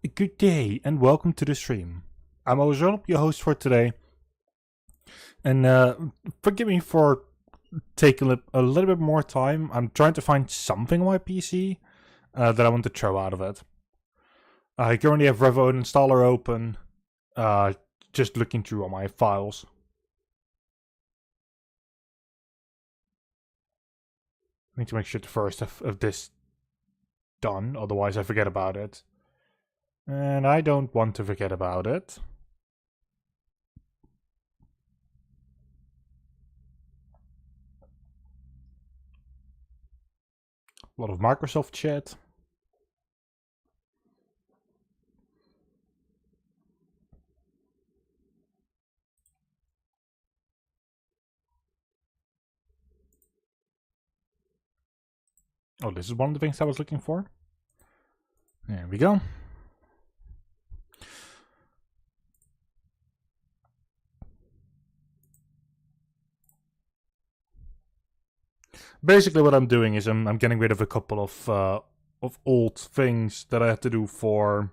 Good day and welcome to the stream. I'm OSRiddle, your host for today. And forgive me for taking a little bit more time. I'm trying to find something on my PC that I want to throw out of it. I currently have Revo installer open, just looking through all my files. I need to make sure the first of this done, otherwise I forget about it. And I don't want to forget about it. A lot of Microsoft shit. Oh, this is one of the things I was looking for. There we go. Basically, what I'm doing is I'm getting rid of a couple of old things that I had to do for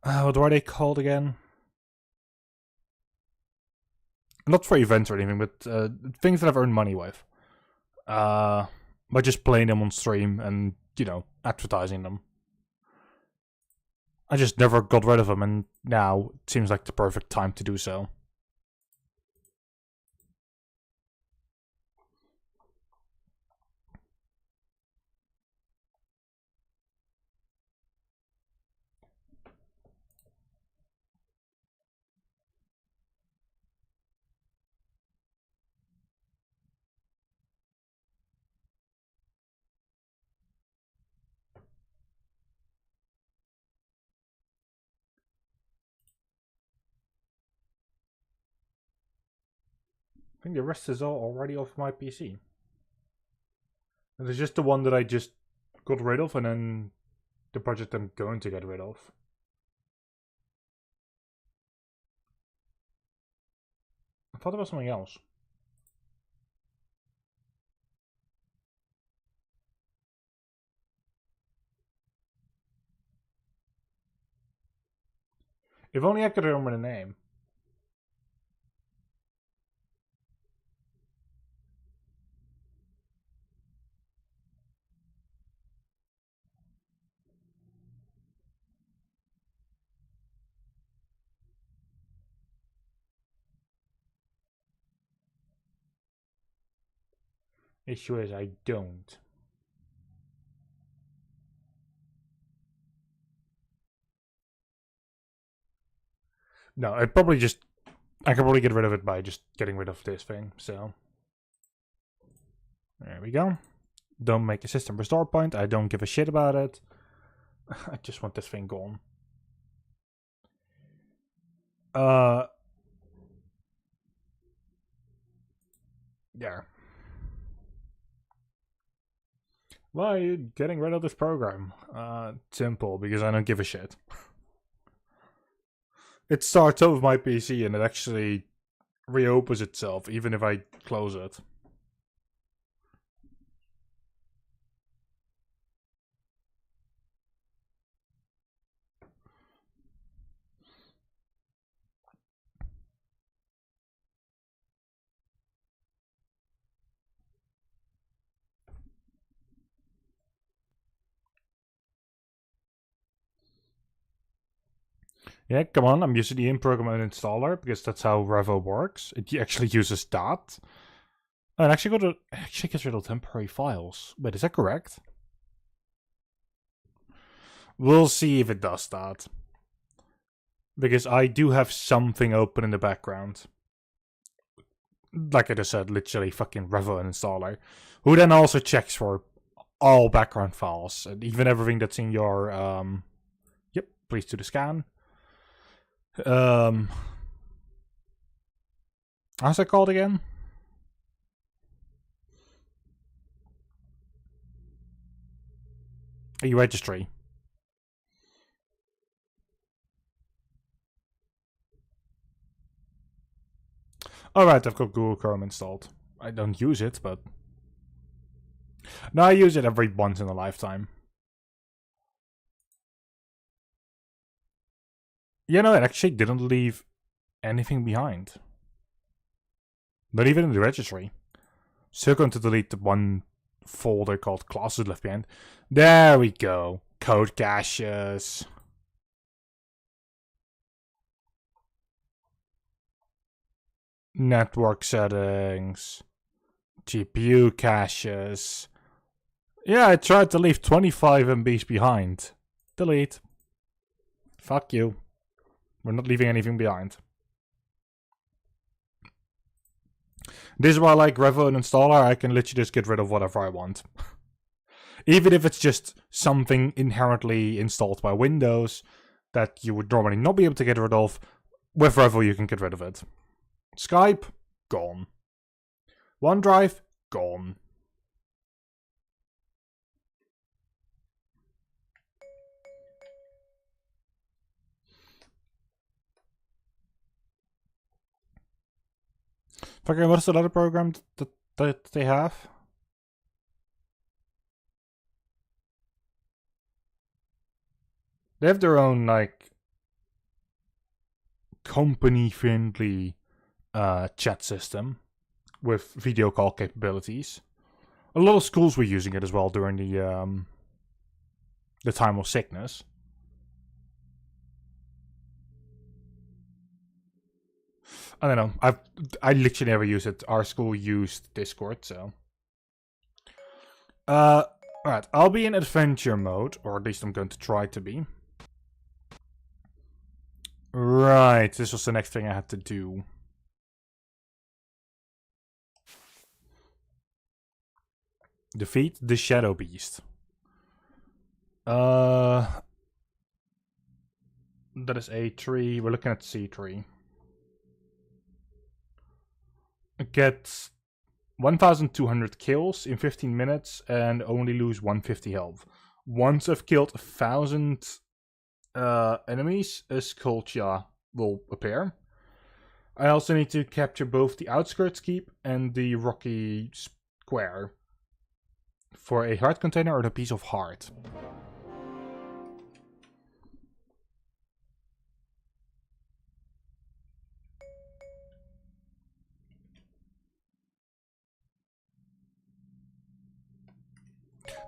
what are they called again? Not for events or anything, but things that I've earned money with. By just playing them on stream and, you know, advertising them. I just never got rid of them, and now it seems like the perfect time to do so. I think the rest is all already off my PC. And there's just the one that I just got rid of, and then the project I'm going to get rid of. I thought it was something else. If only I could remember the name. Issue is I don't. No, I could probably get rid of it by just getting rid of this thing, so. There we go. Don't make a system restore point, I don't give a shit about it. I just want this thing gone. Yeah. Why are you getting rid of this program? Simple, because I don't give a shit. It starts over my PC and it actually reopens itself, even if I close it. Yeah, come on, I'm using the in-program uninstaller because that's how Revo works. It actually uses that. And actually gets rid of temporary files. Wait, is that correct? We'll see if it does that. Because I do have something open in the background. Like I just said, literally fucking Revo uninstaller. Who then also checks for all background files. And even everything that's in your, yep, please do the scan. How's that called again? E-registry. Alright, I've got Google Chrome installed. I don't use it, but... No, I use it every once in a lifetime. Yeah, no, it actually didn't leave anything behind. Not even in the registry. So going to delete the one folder called classes left behind. There we go. Code caches. Network settings. GPU caches. Yeah, I tried to leave 25 MBs behind. Delete. Fuck you. We're not leaving anything behind. This is why I like Revo and Installer. I can literally just get rid of whatever I want. Even if it's just something inherently installed by Windows that you would normally not be able to get rid of, with Revo you can get rid of it. Skype, gone. OneDrive, gone. Okay, what's the other program that they have? They have their own, like, company-friendly chat system with video call capabilities. A lot of schools were using it as well during the time of sickness. I don't know. I literally never used it. Our school used Discord, so. Alright, I'll be in adventure mode, or at least I'm going to try to be. Right, this was the next thing I had to do. Defeat the Shadow Beast. That is A3. We're looking at C3. It gets 1,200 kills in 15 minutes and only lose 150 health. Once I've killed 1,000 enemies, a Skulltula will appear. I also need to capture both the Outskirts Keep and the Rocky Square for a heart container or a piece of heart.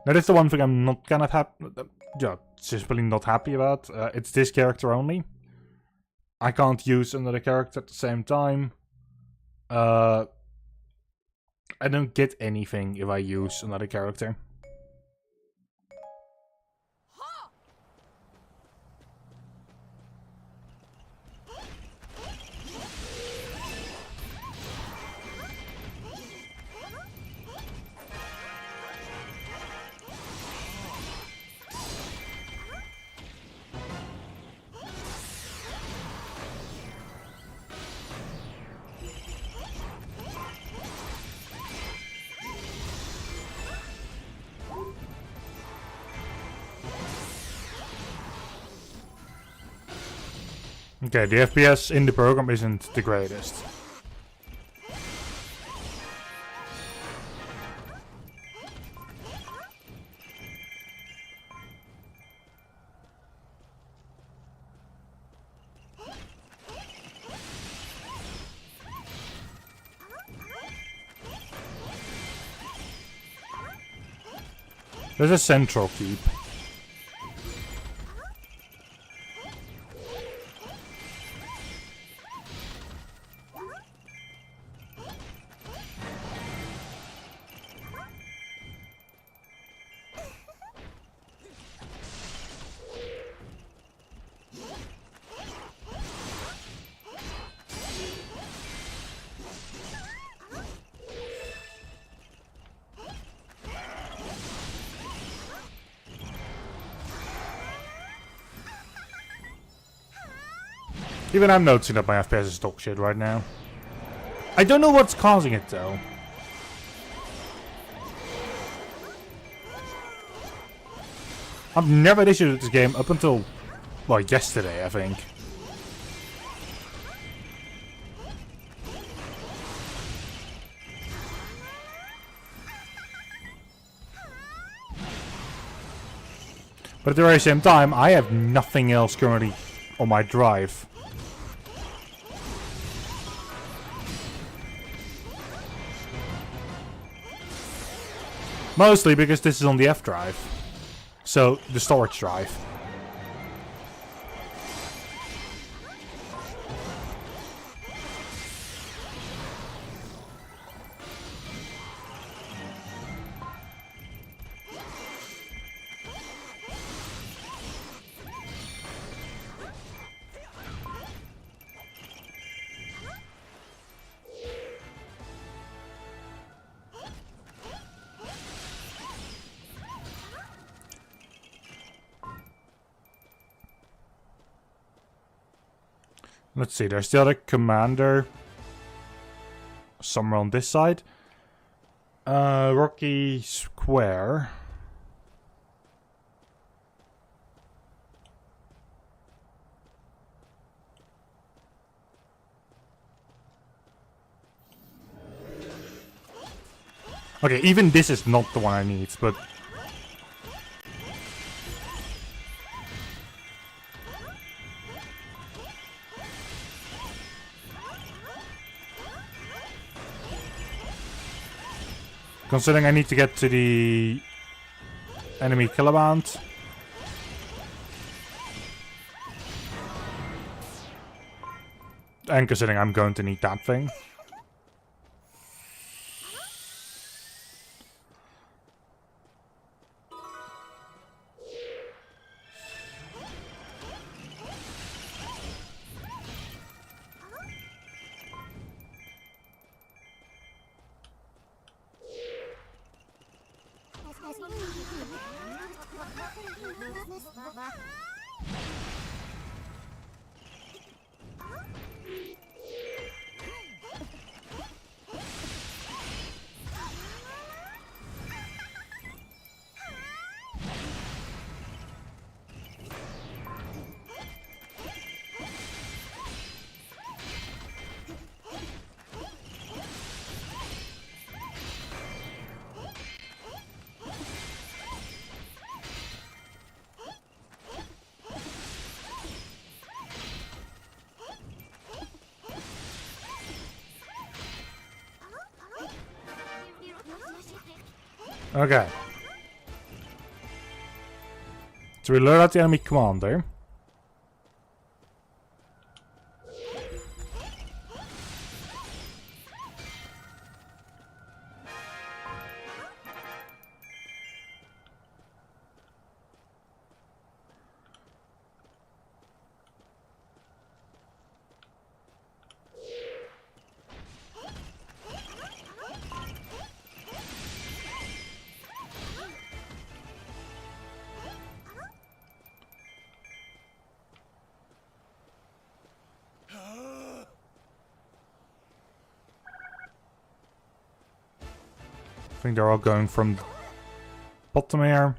That is the one thing I'm not kind of happy, simply not happy about. It's this character only. I can't use another character at the same time. I don't get anything if I use another character. Okay, the FPS in the program isn't the greatest. There's a central keep. Even I'm noticing that my FPS is dog shit right now. I don't know what's causing it though. I've never had issues with this game up until, well, yesterday, I think. But at the very same time, I have nothing else currently on my drive. Mostly because this is on the F drive. So, the storage drive. Let's see, there's the other commander somewhere on this side. Rocky Square. Okay, even this is not the one I need, but... Considering I need to get to the enemy Killaband. And considering I'm going to need that thing. Okay. So we learn out the enemy commander. I think they're all going from bottom here.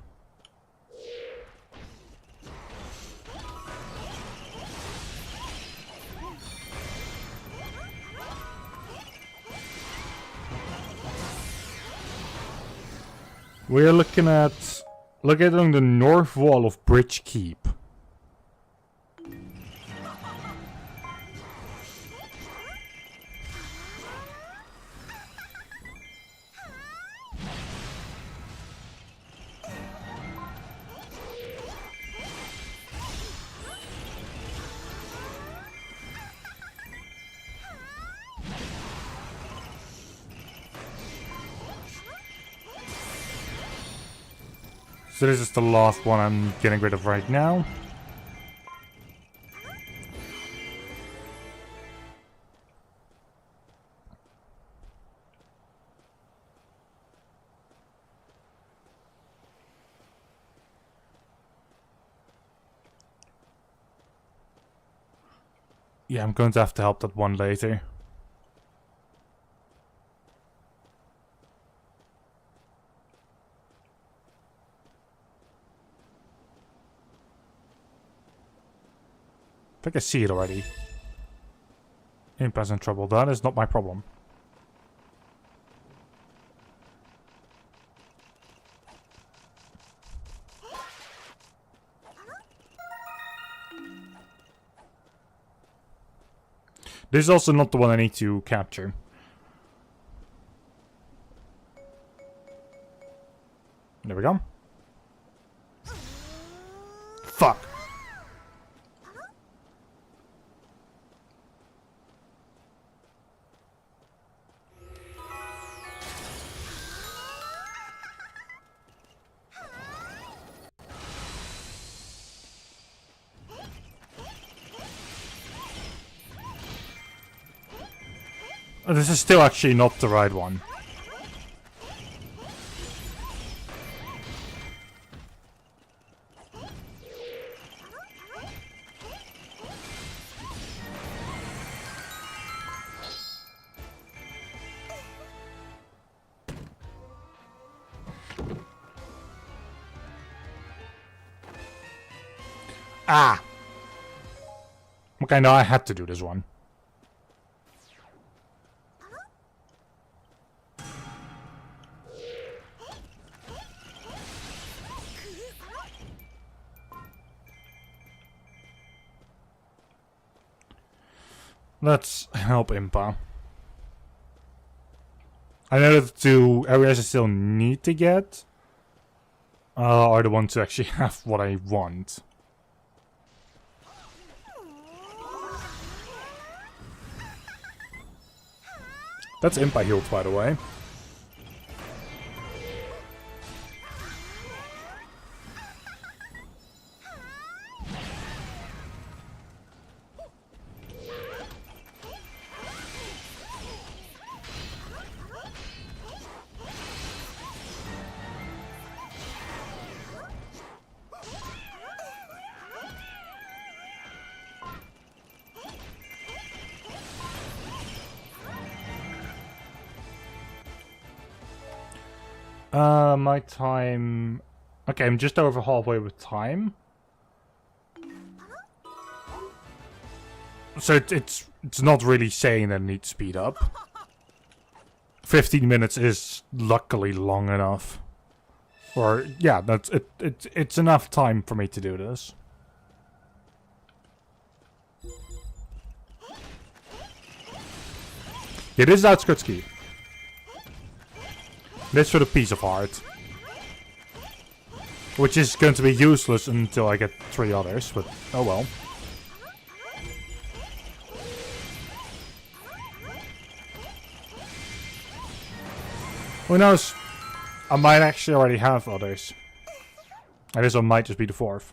We're looking at on the north wall of Bridge Keep. So this is the last one I'm getting rid of right now. Yeah, I'm going to have to help that one later. I think I see it already. Imp in trouble. That is not my problem. This is also not the one I need to capture. There we go. Fuck. This is still actually not the right one. Ah! Okay, no, I had to do this one. Let's help Impa. I know that the two areas I still need to get are the ones to actually have what I want. That's Impa healed, by the way. My time... Okay, I'm just over halfway with time. So it's not really saying that I need to speed up. 15 minutes is luckily long enough. Or, yeah, that's it's enough time for me to do this. It is Outskirts Key. This for the piece of art. Which is going to be useless until I get 3 others, but oh well. Who knows? I might actually already have others. And this one might just be the 4th.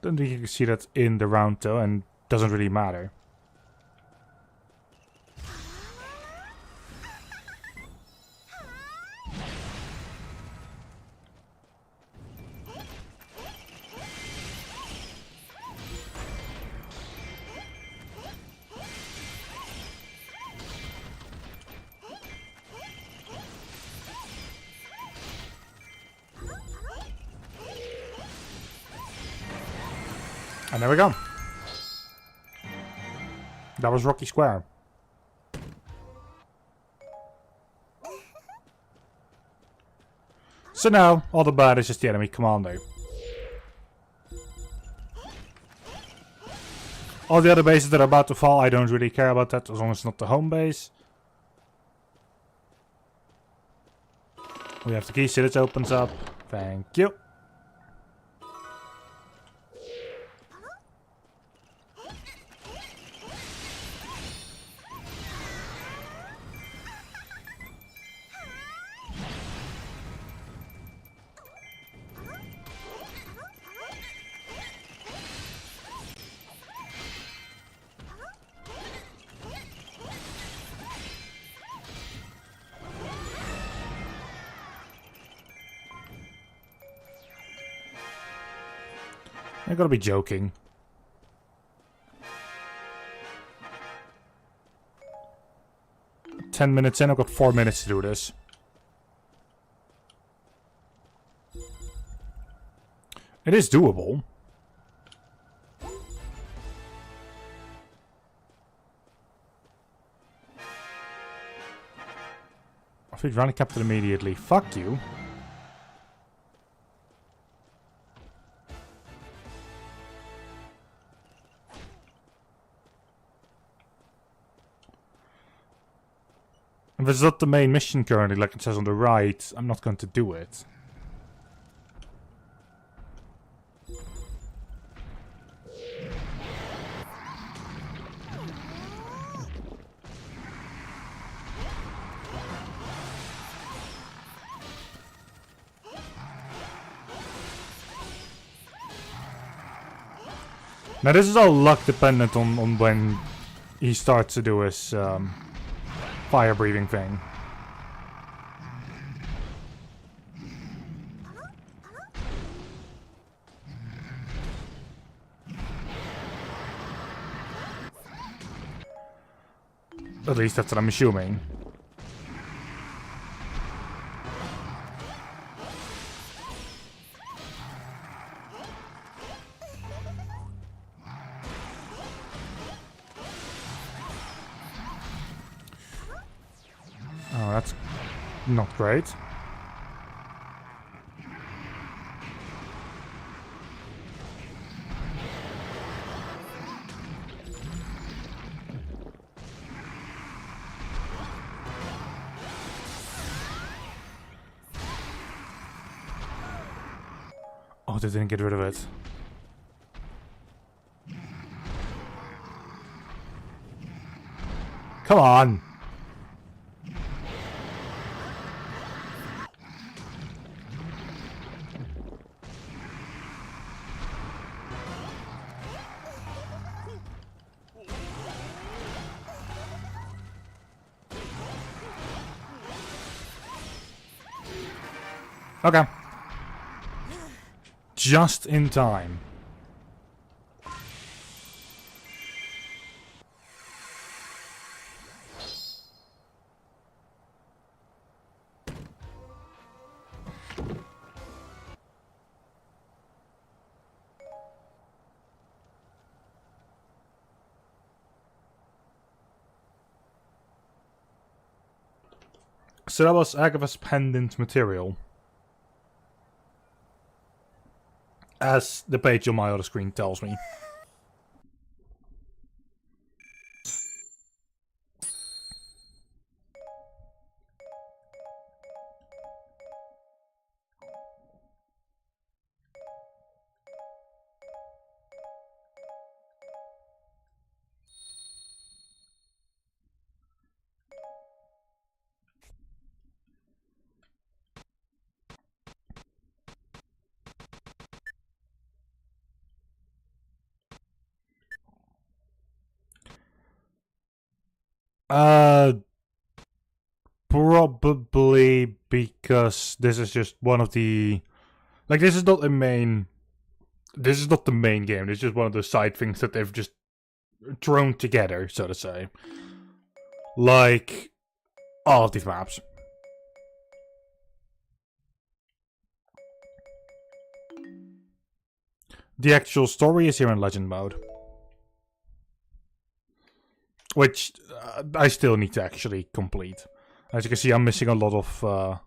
Don't think you can see that in the round though, and doesn't really matter. And there we go. That was Rocky Square. So now, all the bad is just the enemy commander. All the other bases that are about to fall, I don't really care about that, as long as it's not the home base. We have the key, so it opens up. Thank you. I gotta be joking. "10 minutes in, I've got 4 minutes to do this. It is doable. I think Rally Captain immediately. Fuck you. If it's not the main mission currently, like it says on the right, I'm not going to do it. Now this is all luck dependent on when he starts to do his fire breathing thing. At least that's what I'm assuming. Oh, that's not great. Oh, they didn't get rid of it. Come on! Okay. Just in time. So that was Agatha's pendant material. As the page on my other screen tells me. Probably because this is just one of the... Like, this is not a main... This is not the main game. It's just one of the side things that they've just thrown together, so to say. Like, all of these maps. The actual story is here in Legend mode. Which I still need to actually complete. As you can see, I'm missing a lot of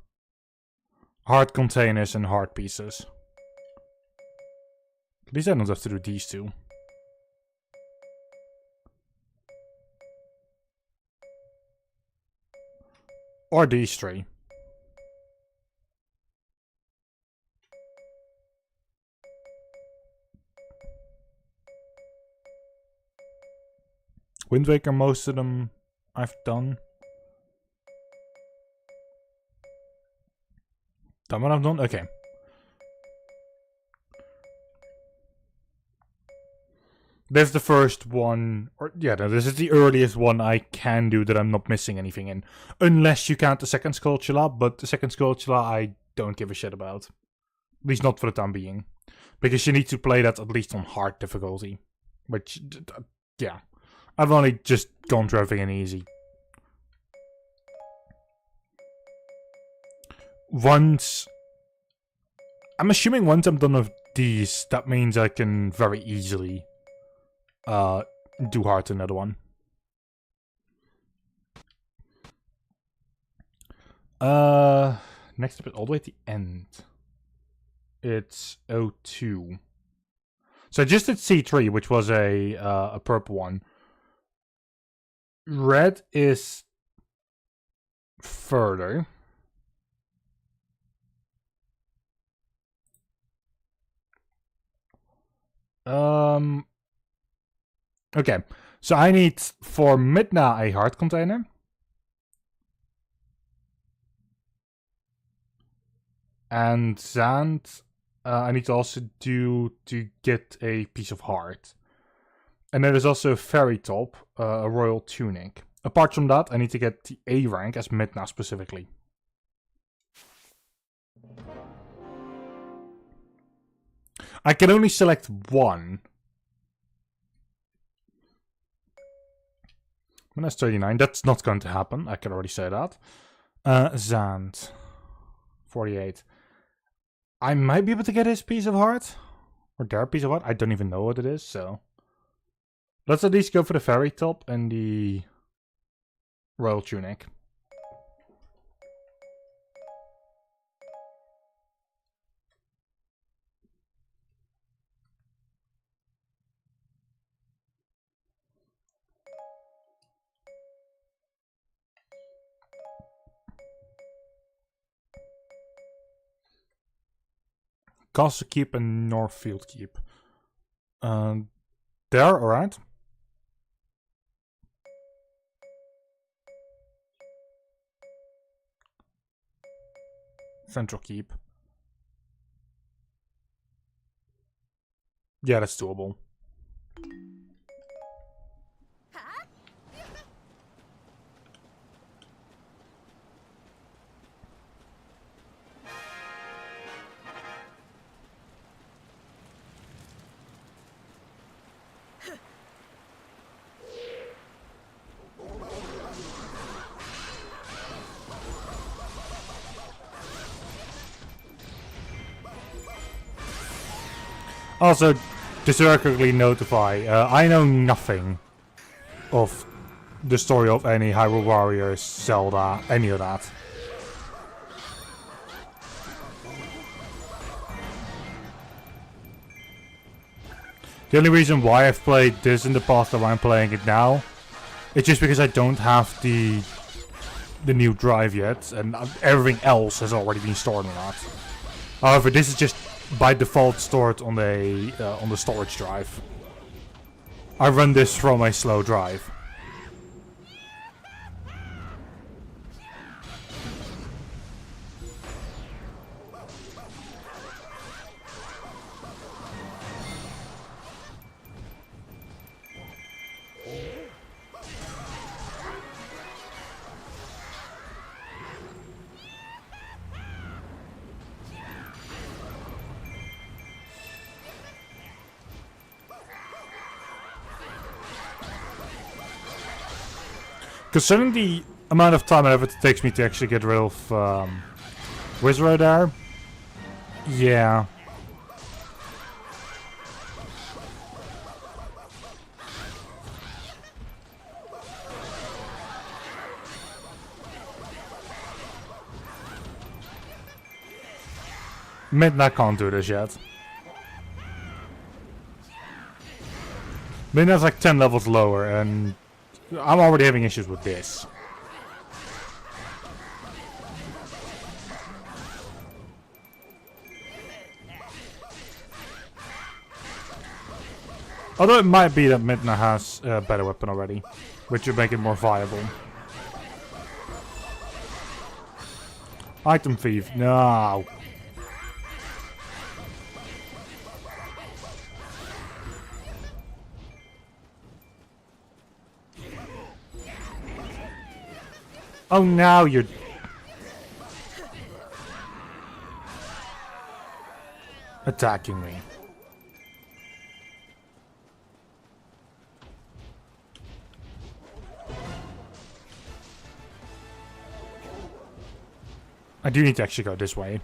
heart containers and heart pieces. At least I don't have to do these two. Or these three. Wind Waker, most of them I've done. That one I've done? Okay. This is the first one, or yeah, no, this is the earliest one I can do that I'm not missing anything in. Unless you count the second Skulltula, but the second Skulltula I don't give a shit about. At least not for the time being. Because you need to play that at least on hard difficulty. Which, yeah. I've only just gone through everything in easy. Once... I'm assuming once I'm done with these, that means I can very easily do hard to another one. Next up is all the way at the end. It's O2. So I just did C3, which was a purple one. Red is further. Okay, so I need for Midna a heart container. And Zand, I need to also do to get a piece of heart. And then there's also a fairy top, a royal tunic. Apart from that, I need to get the A rank as Midna specifically. I can only select one. When that's 39, that's not going to happen. I can already say that. Zand, 48. I might be able to get his piece of heart. Or their piece of heart. I don't even know what it is, so. Let's at least go for the fairy top and the royal tunic. Castle Keep and Northfield Keep. There, alright. Central Keep. Yeah, that's doable. Also, just to quickly notify, I know nothing of the story of any Hyrule Warriors, Zelda, any of that. The only reason why I've played this in the past and why I'm playing it now, it's just because I don't have the new drive yet, and everything else has already been stored on that. However, this is just by default stored on the storage drive. I run this from a slow drive. Considering the amount of time and effort it takes me to actually get rid of Wizro there, yeah. Midna can't do this yet. Midna's like 10 levels lower, and I'm already having issues with this. Although it might be that Midna has a better weapon already, which would make it more viable. Item thief, no. Oh, now you're... attacking me. I do need to actually go this way.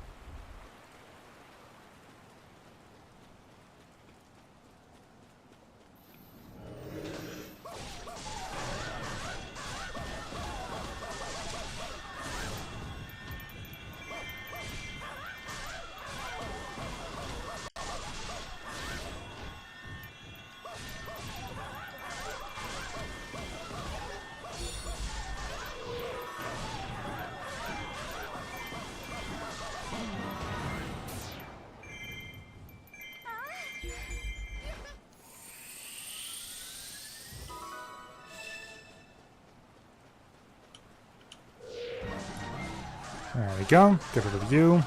There we go. Get rid of you.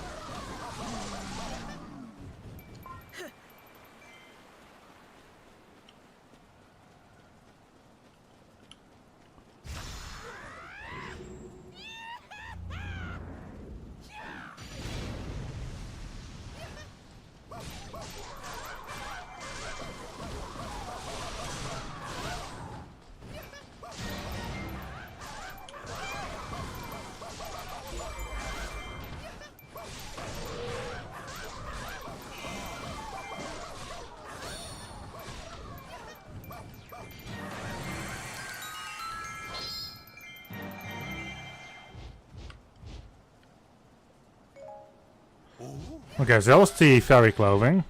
Okay, so that was the fairy clothing.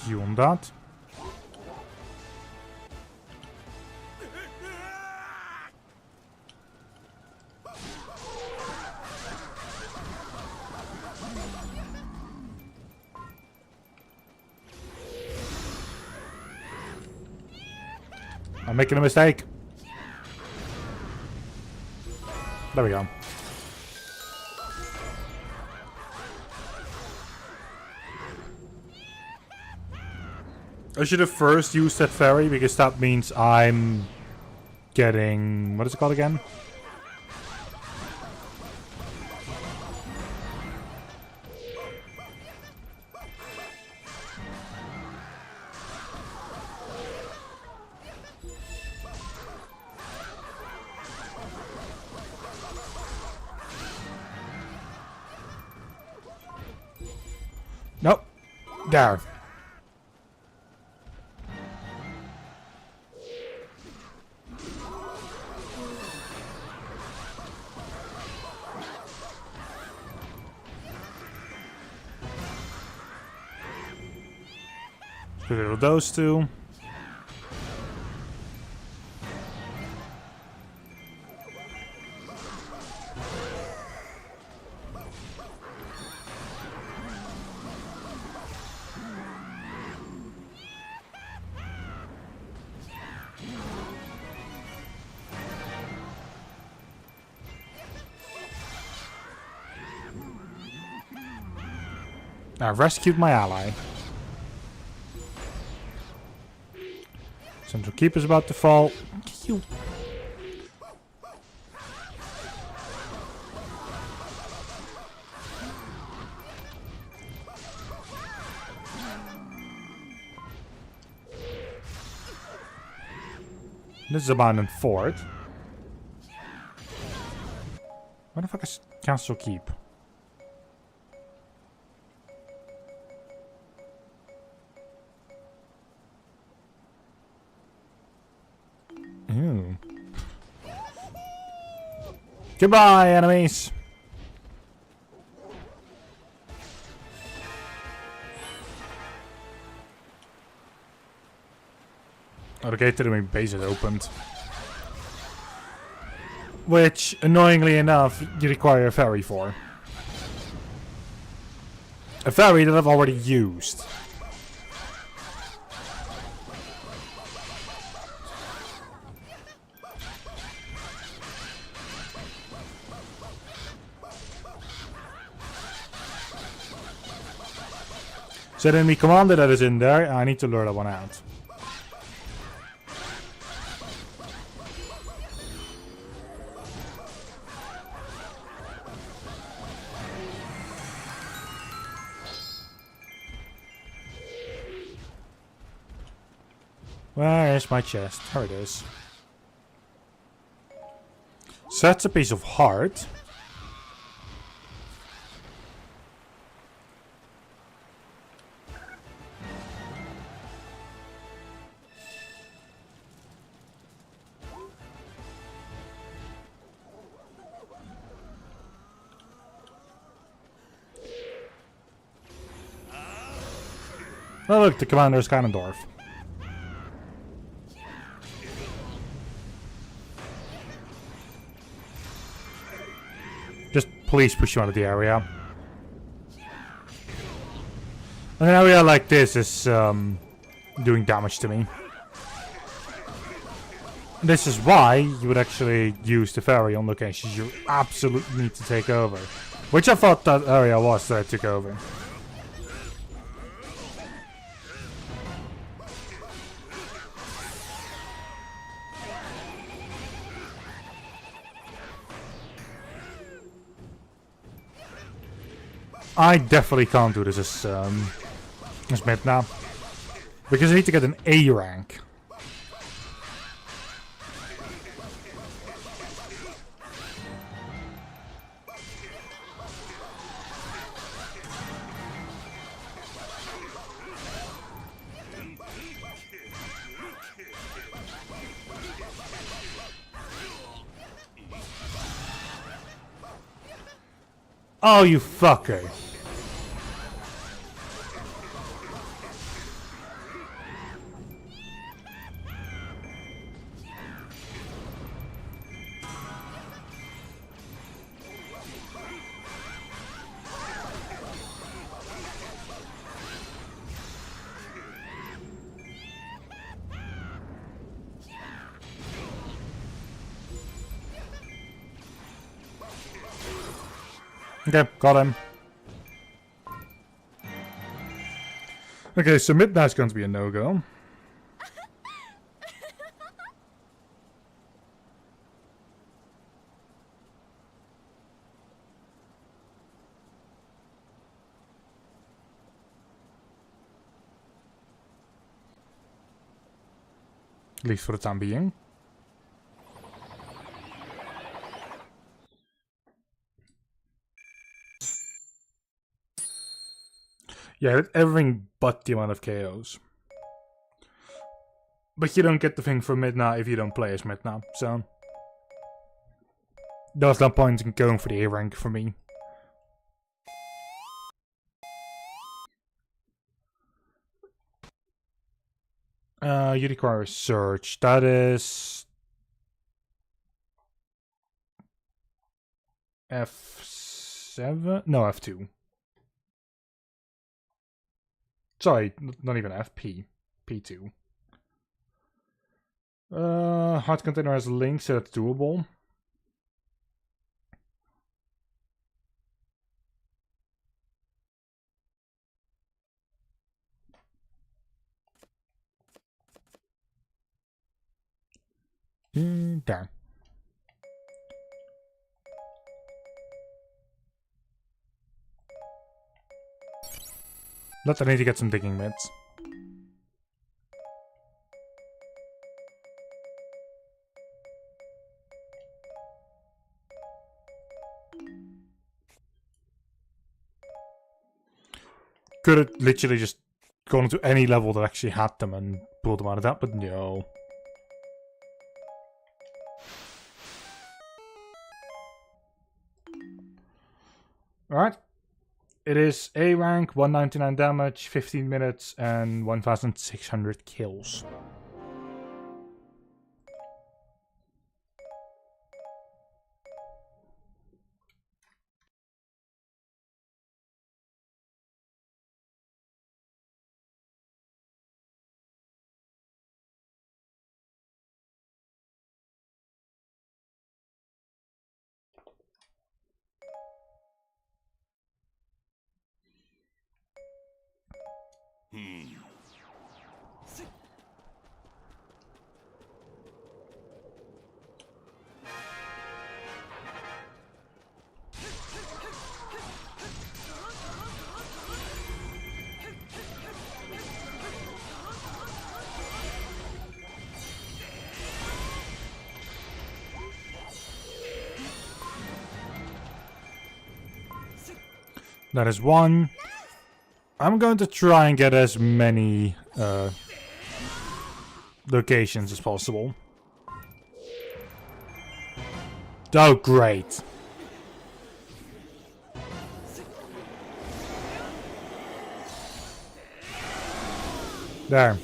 You on that. I'm making a mistake. There we go. I should have first used that fairy because that means I'm getting... what is it called again? Nope. There. Get rid of those two. I've rescued my ally. Central Keep is about to fall. You. This is abandoned fort. Where the fuck is Castle Keep? Ooh. Goodbye, enemies! Oh, the gate to the main base is opened. Which, annoyingly enough, you require a ferry for. A ferry that I've already used. So the enemy commander that is in there, I need to lure that one out. Where is my chest? Here it is. So that's a piece of heart. Oh look, the commander is Ganondorf. Just please push him out of the area. An area like this is doing damage to me. This is why you would actually use the fairy on locations you absolutely need to take over. Which I thought that area was that I took over. I definitely can't do this as mid now. Because I need to get an A rank. Oh, you fucker. Okay, got him. Okay, so midnight's going to be a no-go. At least for the time being. Yeah, everything but the amount of KOs. But you don't get the thing for Midna if you don't play as Midna, so... There's no point in going for the A rank for me. You require a search. That is... F7? No, F2. Sorry, not even FP. P2. Hard container has links, so that's doable. There. Let's I need to get some digging mitts. Could have literally just gone to any level that actually had them and pulled them out of that, but no. Alright. It is A rank, 199 damage, 15 minutes, and 1,600 kills. That is one. I'm going to try and get as many locations as possible. Oh, great. There.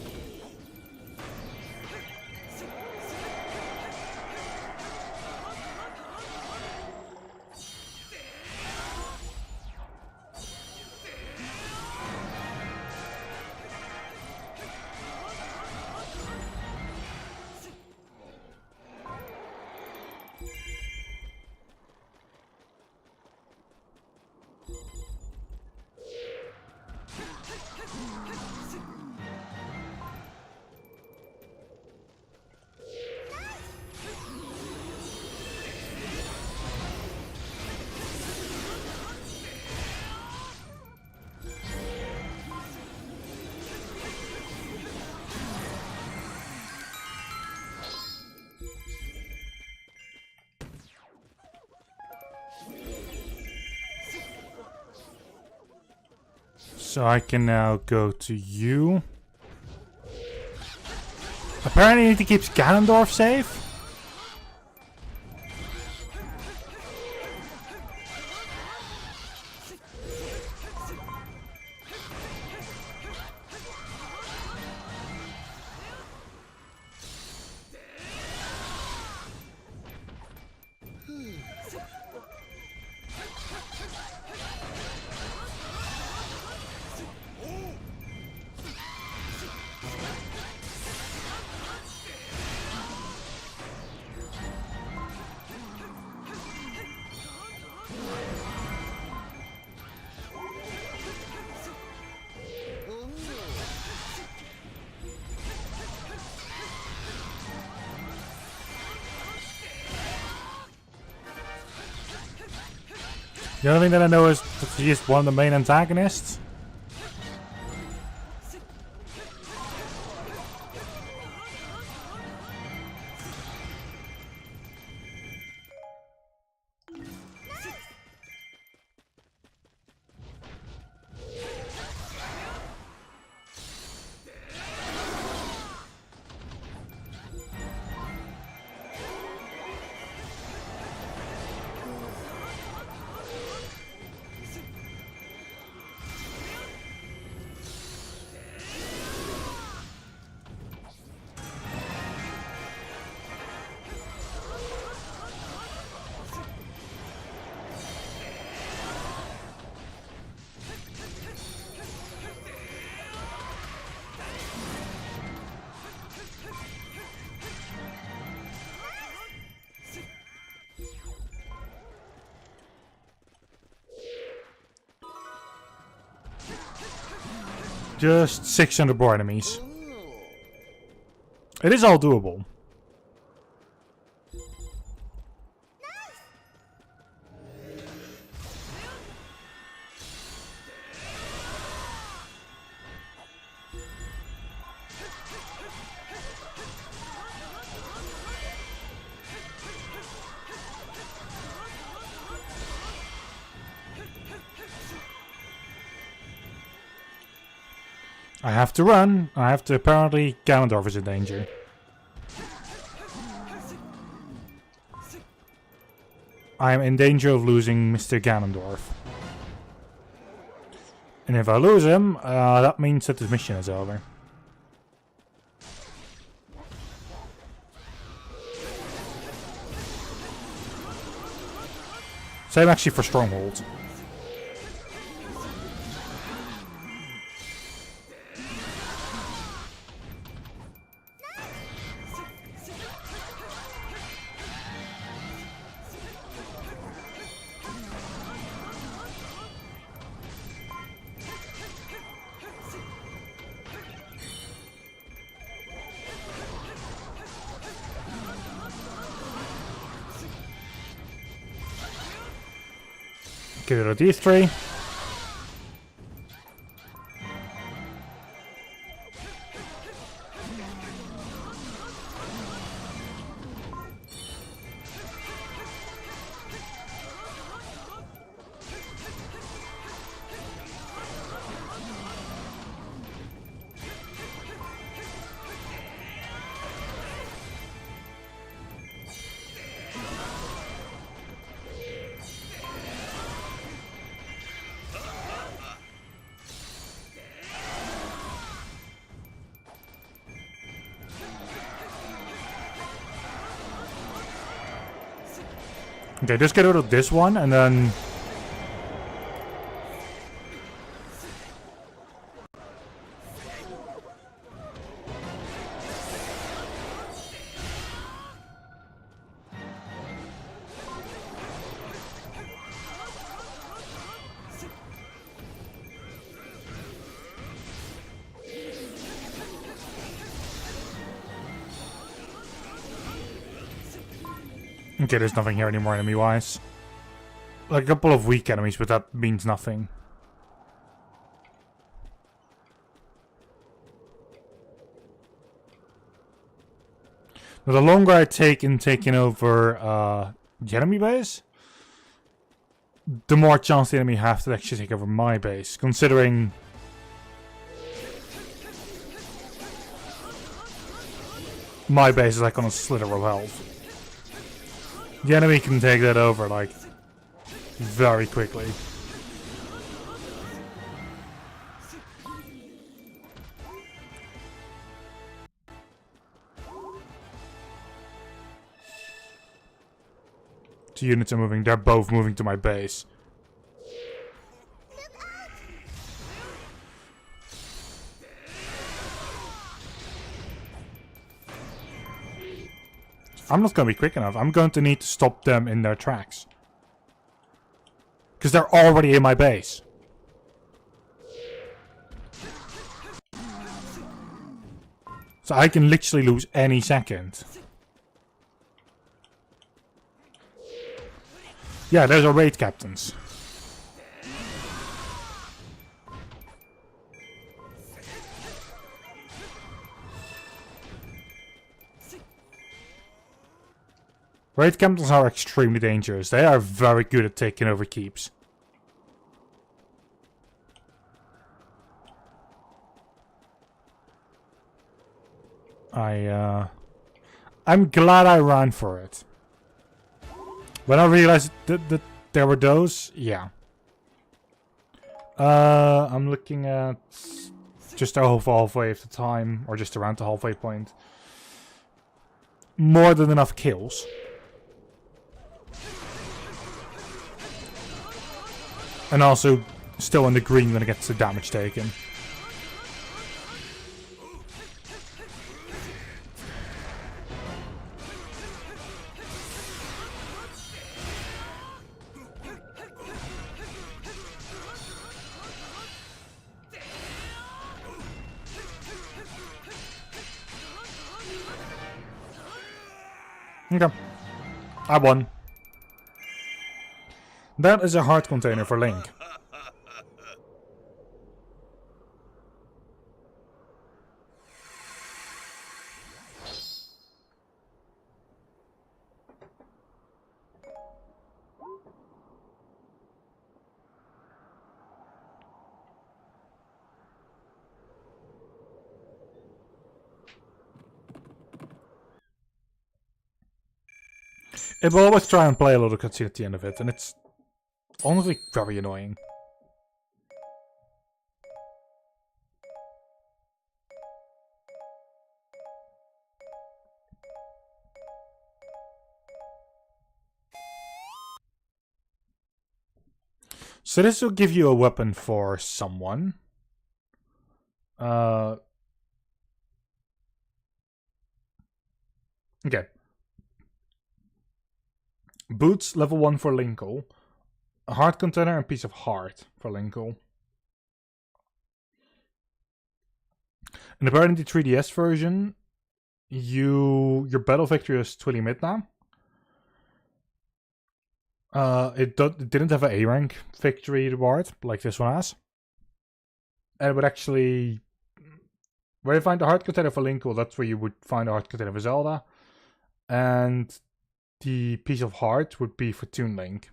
So I can now go to you. Apparently I need to keep Ganondorf safe. The only thing that I know is that she is one of the main antagonists. Just 600 more enemies. It is all doable. I have to run. I have to. Apparently, Ganondorf is in danger. I am in danger of losing Mr. Ganondorf. And if I lose him, that means that this mission is over. Same actually for Stronghold. Get rid of these three. Okay, just get rid of this one and then... Okay, there's nothing here anymore enemy-wise. Like a couple of weak enemies, but that means nothing. Now, the longer I take in taking over the enemy base, the more chance the enemy have to actually take over my base. Considering my base is like on a slither of health. The enemy can take that over like very quickly. Two units are moving. They're both moving to my base. I'm not going to be quick enough. I'm going to need to stop them in their tracks. Because they're already in my base. So I can literally lose any second. Yeah, there's our raid captains. Raid captains are extremely dangerous. They are very good at taking over keeps. I'm glad I ran for it. When I realized that there were those, yeah. I'm looking at just halfway of the time, or just around the halfway point. More than enough kills. And also still in the green when it gets the damage taken. Okay. I won. That is a heart container for Link. It will always try and play a little cutscene at the end of it, and it's honestly very annoying. So this will give you a weapon for someone. Okay. Boots, level 1 for Linkle. A heart container and piece of heart for Linkle. In the apparently 3DS version, your battle victory is 20 mid now. It didn't have an A rank victory reward like this one has. And it would actually, where you find the heart container for Linkle, that's where you would find the heart container for Zelda. And the piece of heart would be for Toon Link.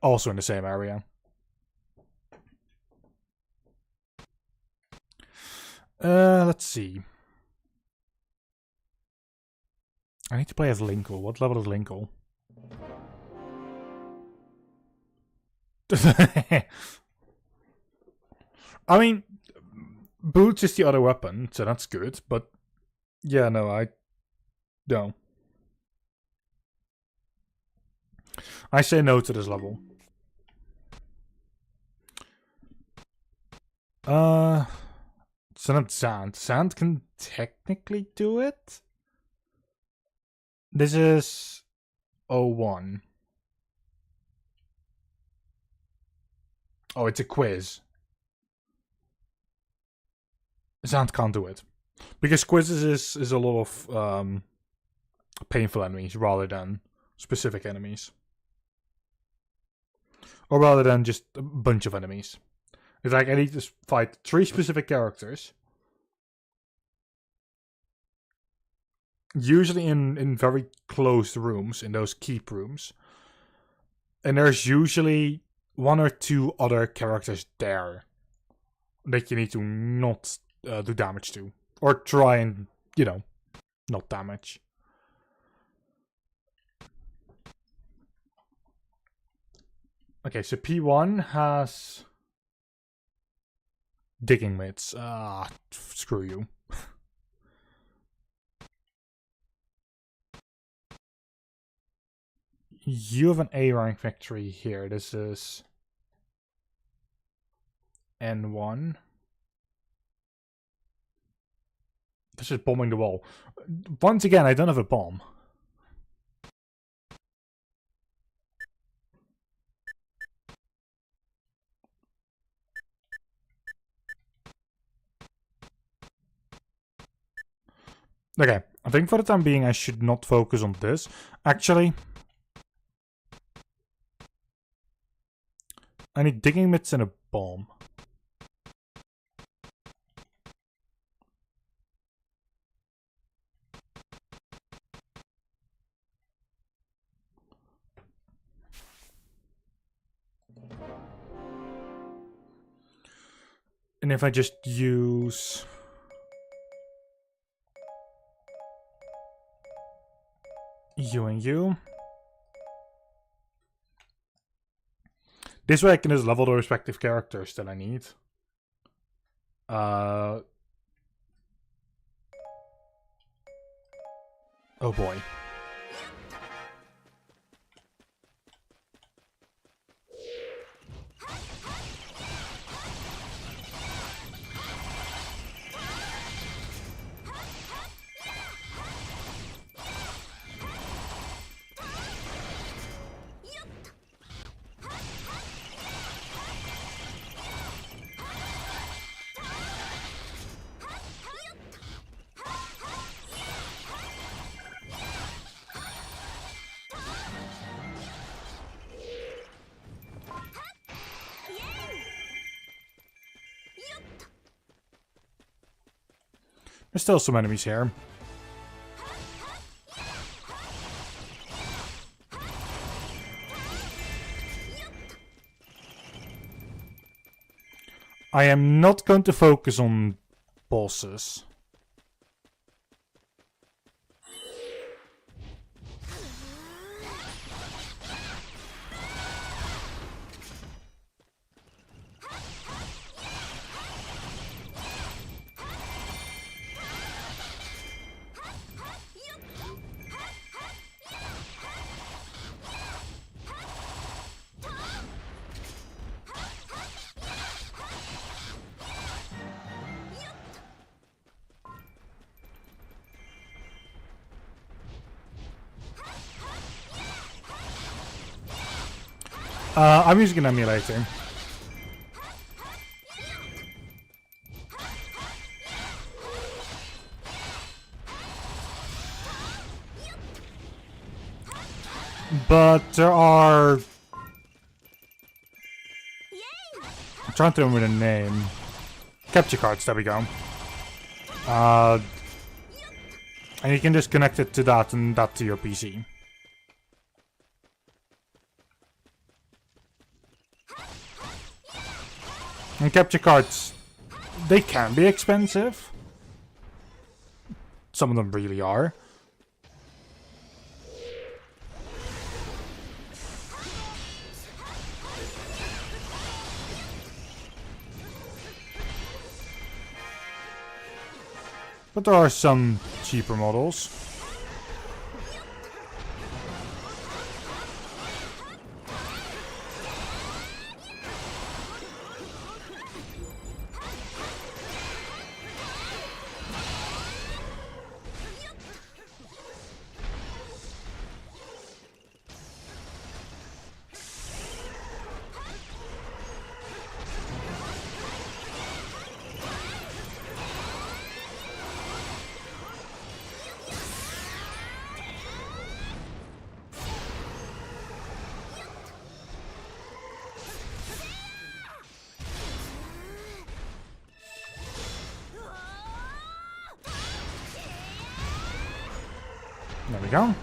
Also in the same area. Let's see. I need to play as Linkle. What level is Linkle? I mean, Boots is the other weapon, so that's good, but yeah, no, I don't. I say no to this level. It's not Sand. Sand can technically do it. This is 01. Oh, it's a quiz. Sand can't do it. Because quizzes is a lot of painful enemies rather than specific enemies. Or rather than just a bunch of enemies. It's like I need to fight 3 specific characters. Usually in very closed rooms, in those keep rooms. And there's usually 1 or 2 other characters there that you need to not do damage to. Or try and, you know, not damage. Okay, so P1 has digging mitts. Screw you. You have an A rank victory here. This is N1. This is bombing the wall. Once again, I don't have a bomb. Okay, I think for the time being I should not focus on this. Actually, I need digging mitts and a bomb. And if I just use... you and you. This way I can just level the respective characters that I need. Oh boy. There's still some enemies here. I am not going to focus on bosses. I'm using an emulator. But there are... I'm trying to remember the name. Capture cards, there we go. And you can just connect it to that and that to your PC. And capture cards, they can be expensive. Some of them really are. But there are some cheaper models. There we go.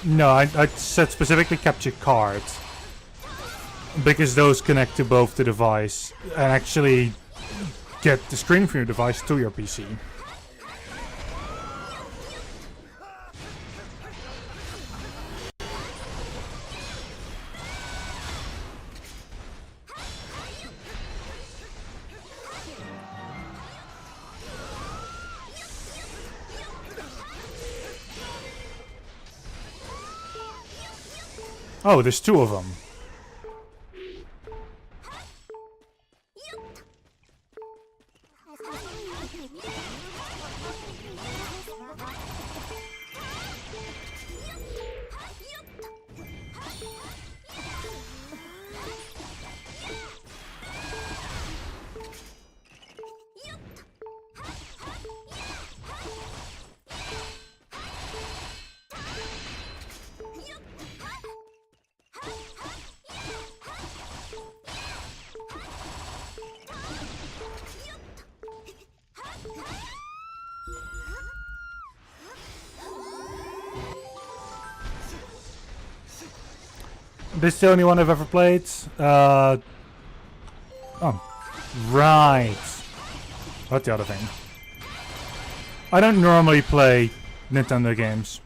No, I said specifically capture cards. Because those connect to both the device and actually get the screen from your device to your PC. Oh, there's two of them. This is the only one I've ever played. Oh. Right. What's the other thing? I don't normally play Nintendo games.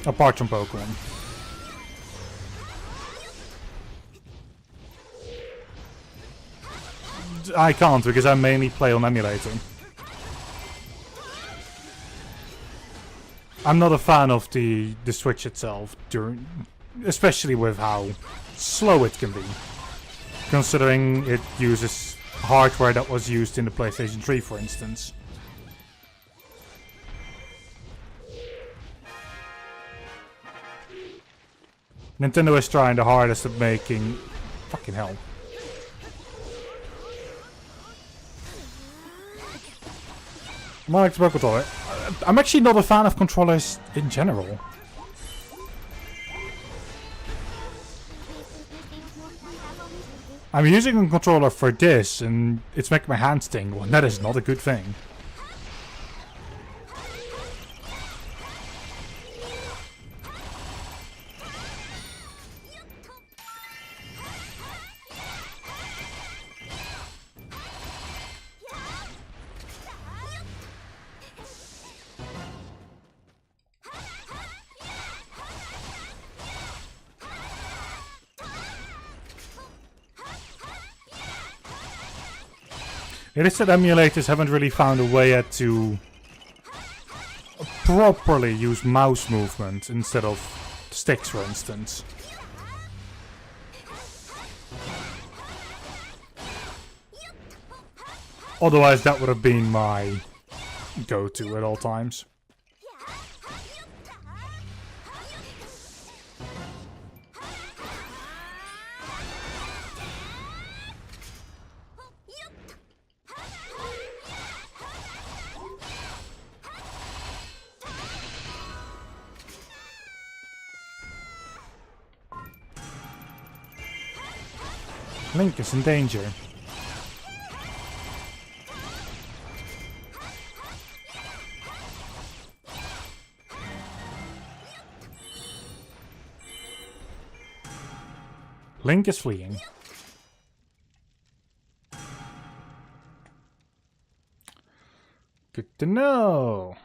Apart from Pokemon. I can't because I mainly play on emulator. I'm not a fan of the Switch itself, especially with how slow it can be, considering it uses hardware that was used in the PlayStation 3, for instance. Nintendo is trying the hardest at making... Fucking hell. My Xbox controller. I'm actually not a fan of controllers in general. I'm using a controller for this and it's making my hands tingle, and that is not a good thing. It is that emulators haven't really found a way yet to properly use mouse movement instead of sticks, for instance. Otherwise, that would have been my go-to at all times. Link is in danger. Link is fleeing. Good to know.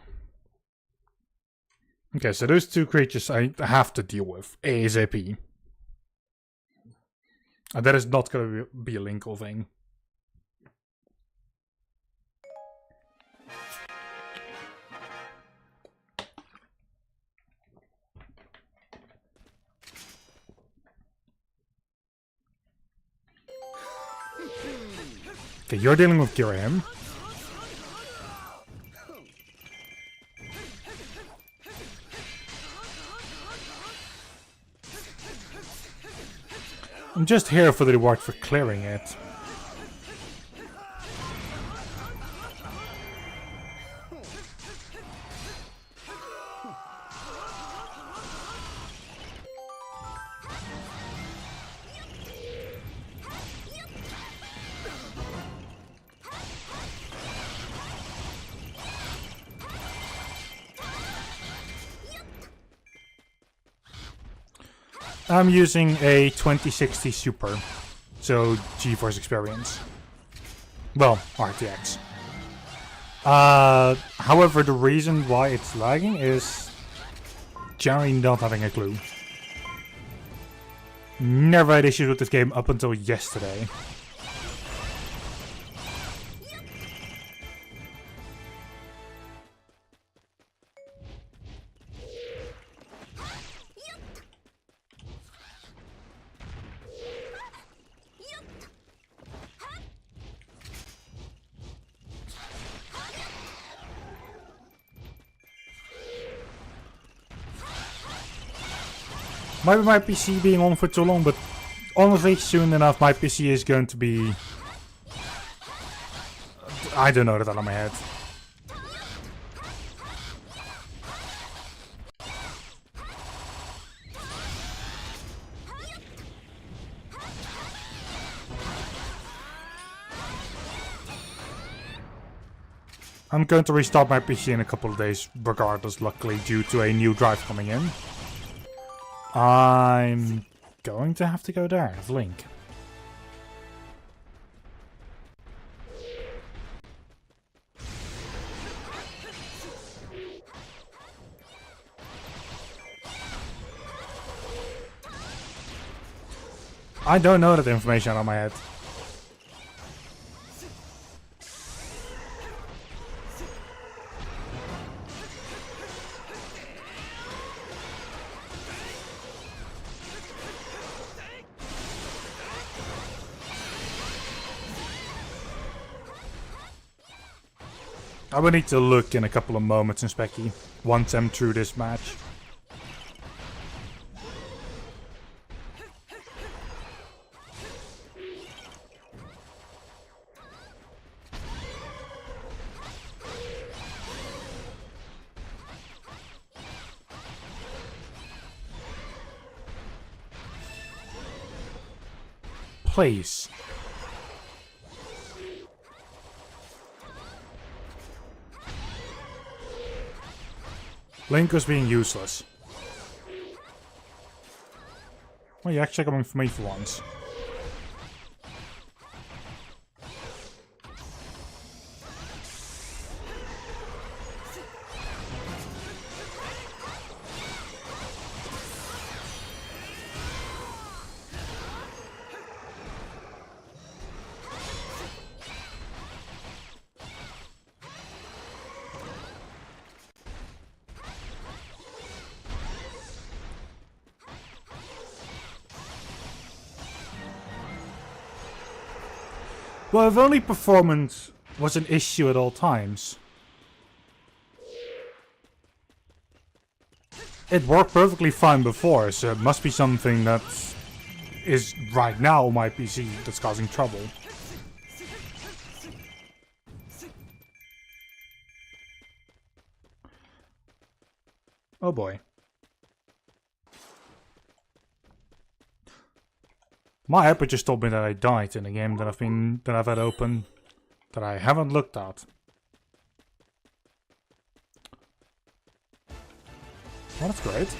Okay, so those two creatures I have to deal with ASAP. And that is not going to be a Linkle thing. Okay, you're dealing with Girahim. I'm just here for the reward for clearing it. I'm using a 2060 Super, so GeForce Experience. Well, RTX. However, the reason why it's lagging is generally not having a clue. Never had issues with this game up until yesterday. Might be my PC being on for too long, but honestly, soon enough my PC is going to be... I don't know that out of my head. I'm going to restart my PC in a couple of days regardless, luckily, due to a new drive coming in. I'm going to have to go there, have Link. I don't know that information out of my head. I will need to look in a couple of moments in Specky, once I'm through this match. Please. Link was being useless. Well, you're actually coming for me for once. Well, if only performance was an issue at all times. It worked perfectly fine before, so it must be something that is right now on my PC that's causing trouble. Oh boy. My iPad just told me that I died in a game that I've had open that I haven't looked at. Well, that's great.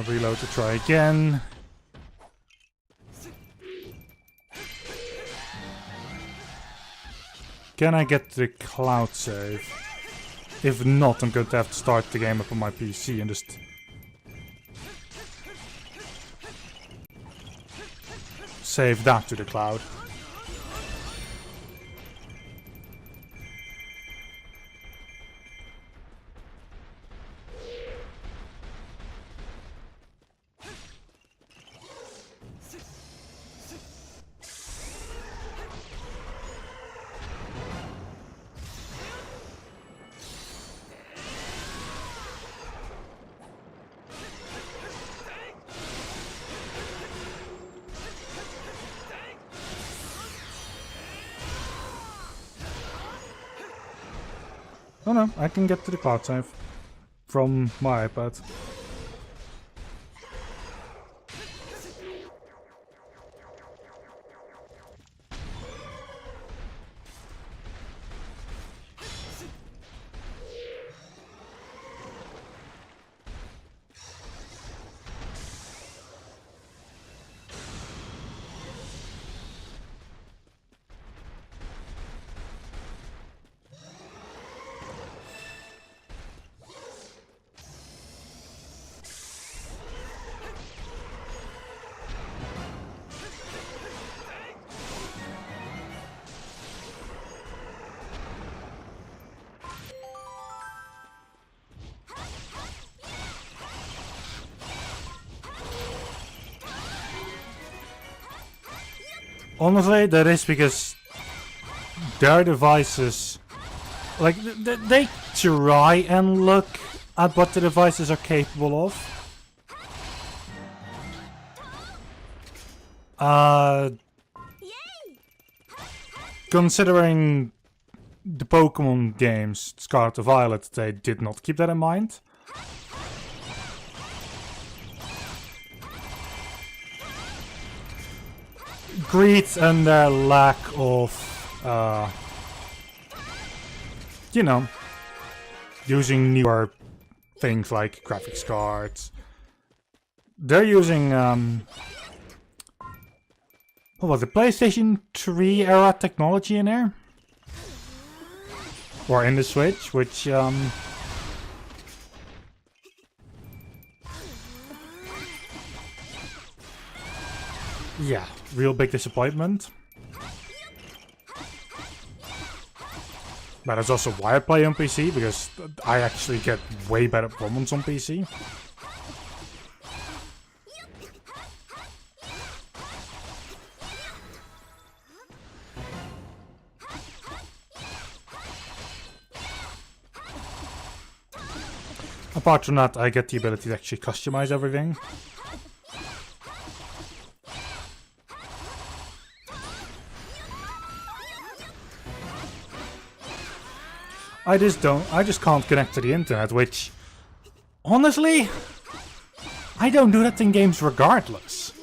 Reload to try again. Can I get the cloud save? If not, I'm going to have to start the game up on my PC and just... save that to the cloud. Oh no, I can get to the cloud save from my iPad. Honestly, that is because their devices, like, they try and look at what the devices are capable of. Considering the Pokemon games, Scarlet and Violet, they did not keep that in mind. Greed and their lack of, you know, using newer things like graphics cards. They're using, what was the PlayStation 3 era technology in there? Or in the Switch, which, yeah, real big disappointment. But that's also why I play on PC, because I actually get way better performance on PC. Apart from that, I get the ability to actually customize everything. I just can't connect to the internet, which, honestly, I don't do that in games regardless.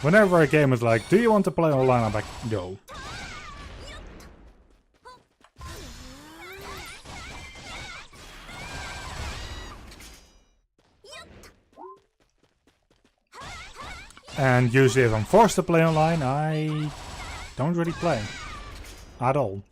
Whenever a game is like, do you want to play online? I'm like, no. And usually if I'm forced to play online, I don't really play. At all.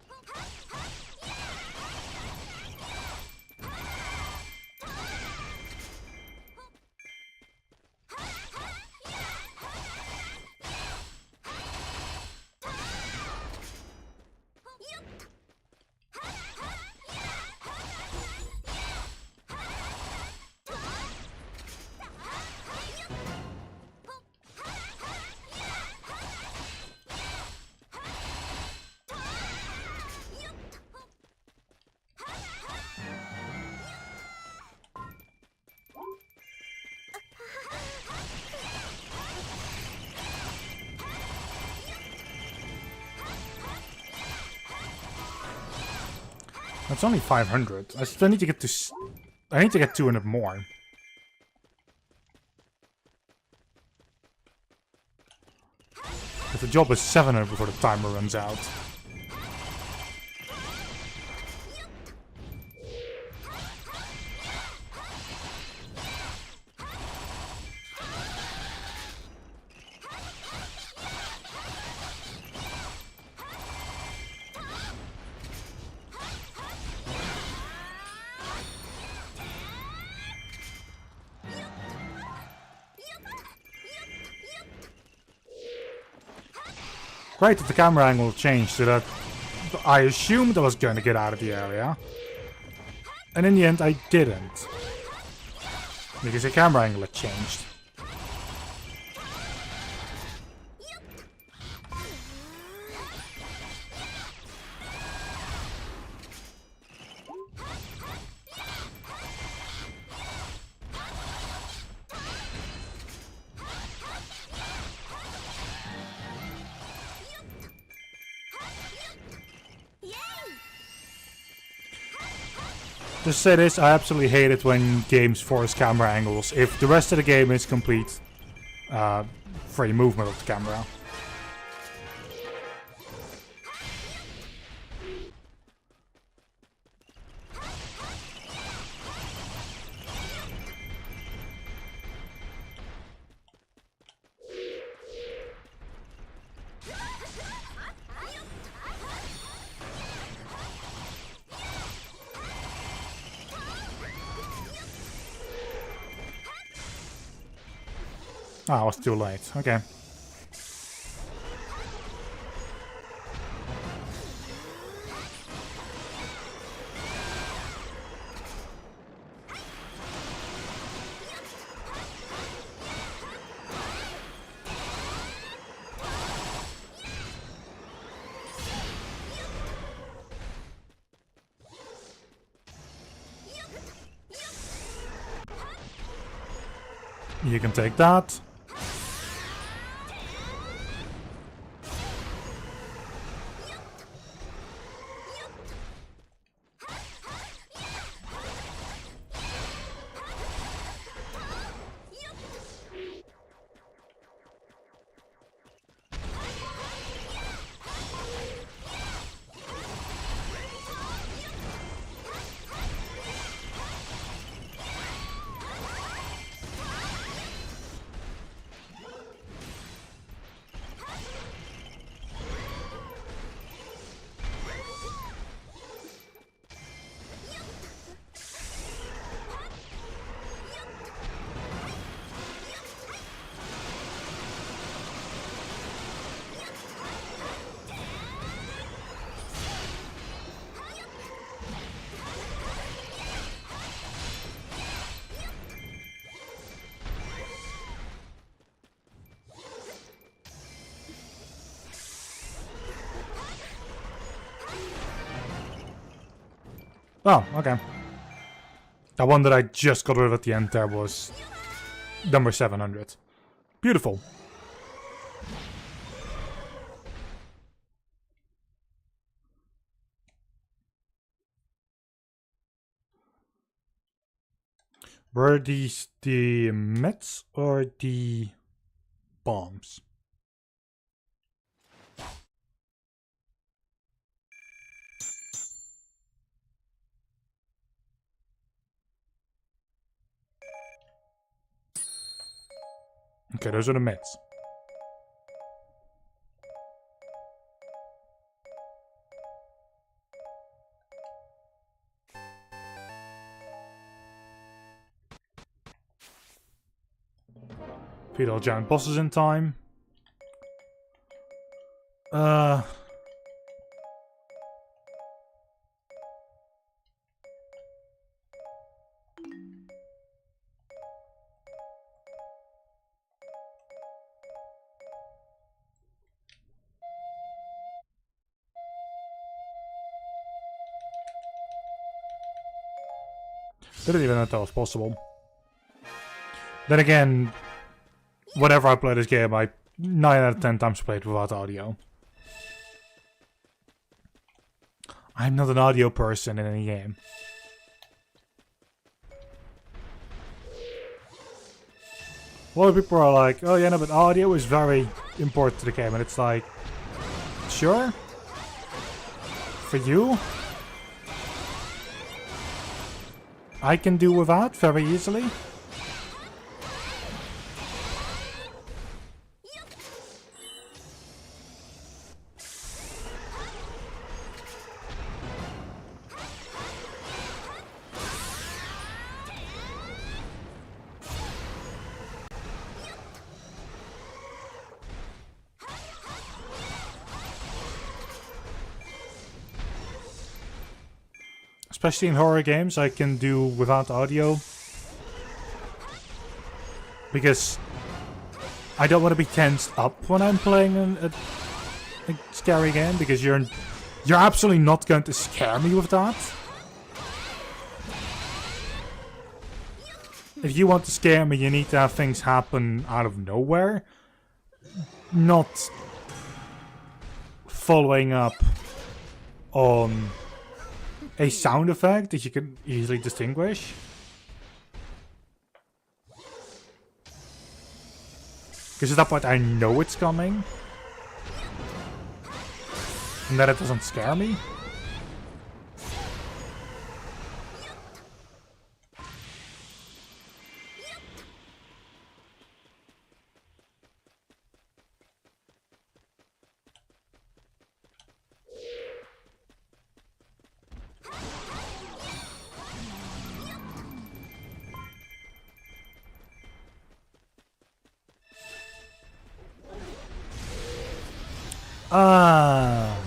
That's only 500. I still need to get to... I need to get 200 more. But the job is 700 before the timer runs out. Great that the camera angle changed so that I assumed I was going to get out of the area. And in the end I didn't. Because the camera angle had changed. Just say this, I absolutely hate it when games force camera angles. If the rest of the game is complete free movement of the camera. Oh, it's too late. Okay. You can take that. Oh, okay. The one that I just got rid of at the end there was number 700. Beautiful. Were these the meds or the bombs? Okay, those are the meds. Beat all giant bosses in time. Didn't even know that was possible. Then again, whenever I play this game, I 9 out of 10 times play it without audio. I'm not an audio person in any game. A lot of people are like, oh yeah, no, but audio is very important to the game, and it's like, sure? For you? I can do without very easily. Especially in horror games, I can do without audio. Because I don't want to be tensed up when I'm playing a scary game, because you're absolutely not going to scare me with that. If you want to scare me, you need to have things happen out of nowhere. Not following up on a sound effect that you can easily distinguish. Because at that point I know it's coming. And that it doesn't scare me. Ah.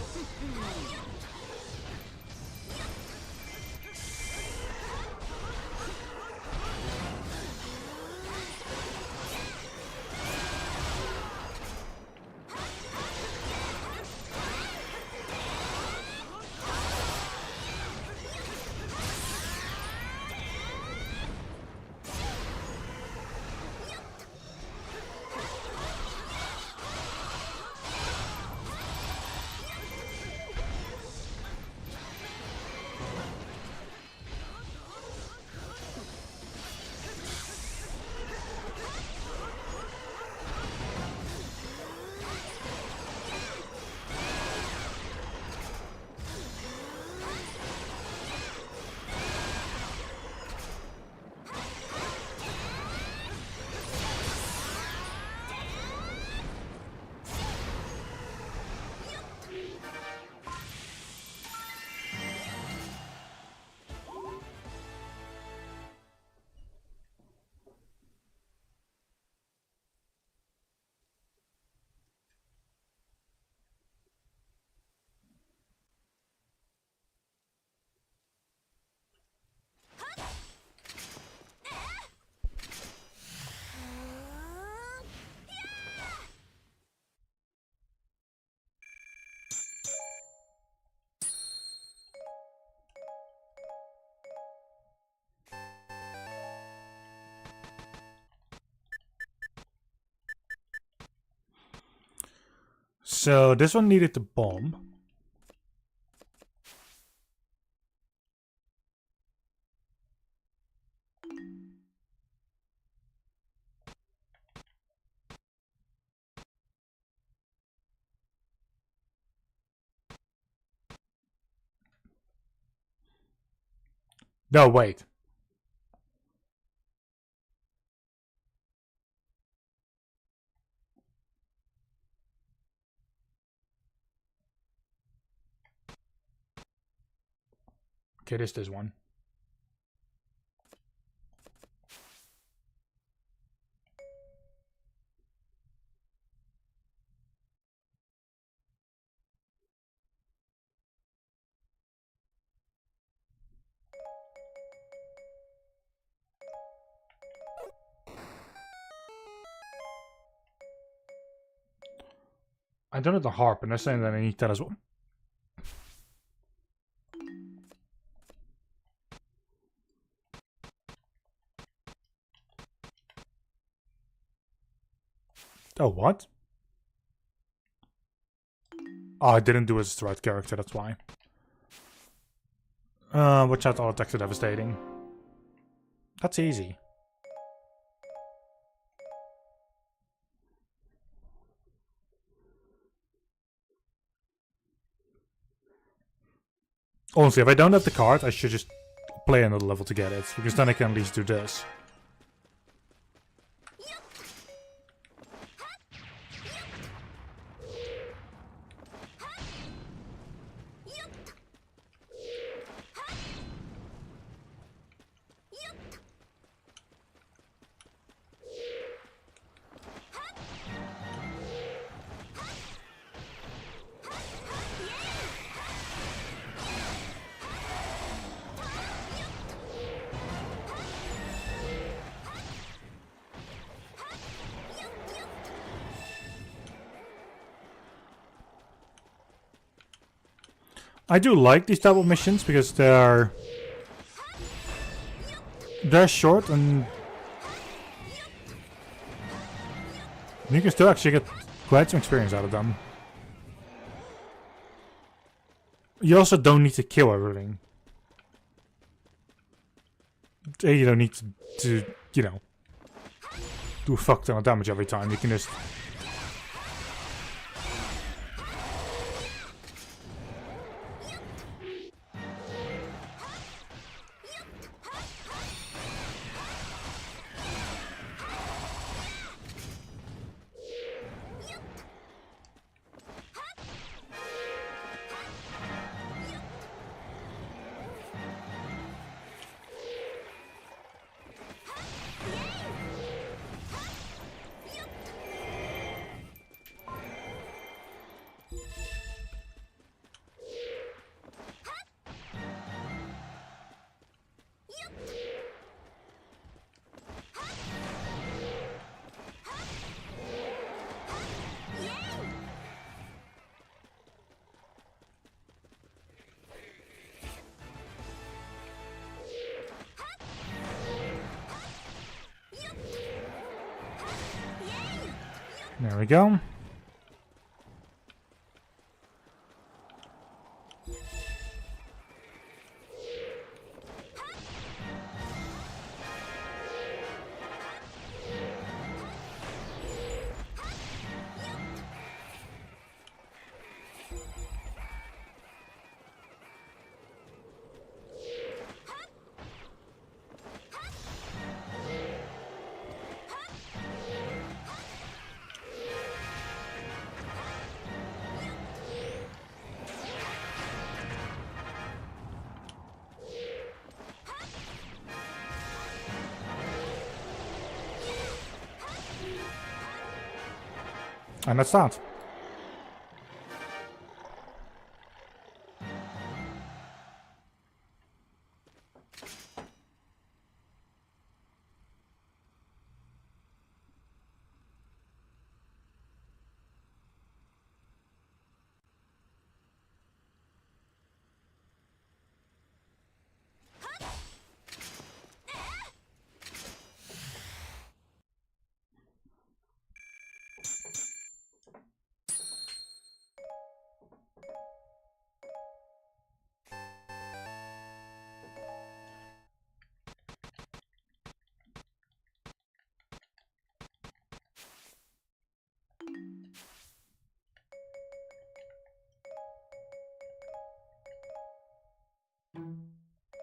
So this one needed the bomb. No, wait. Okay, this one. I don't know the harp, and they're saying that I need that as well. Oh, what? Oh, I didn't do it as the right character, that's why. Watch out, all attacks are devastating. That's easy. Honestly, if I don't have the card, I should just play another level to get it, because then I can at least do this. I do like these double missions because they're short and you can still actually get quite some experience out of them. You also don't need to kill everything. You don't need to you know, do a fuck ton of damage every time. You can just... There we go. And that's that.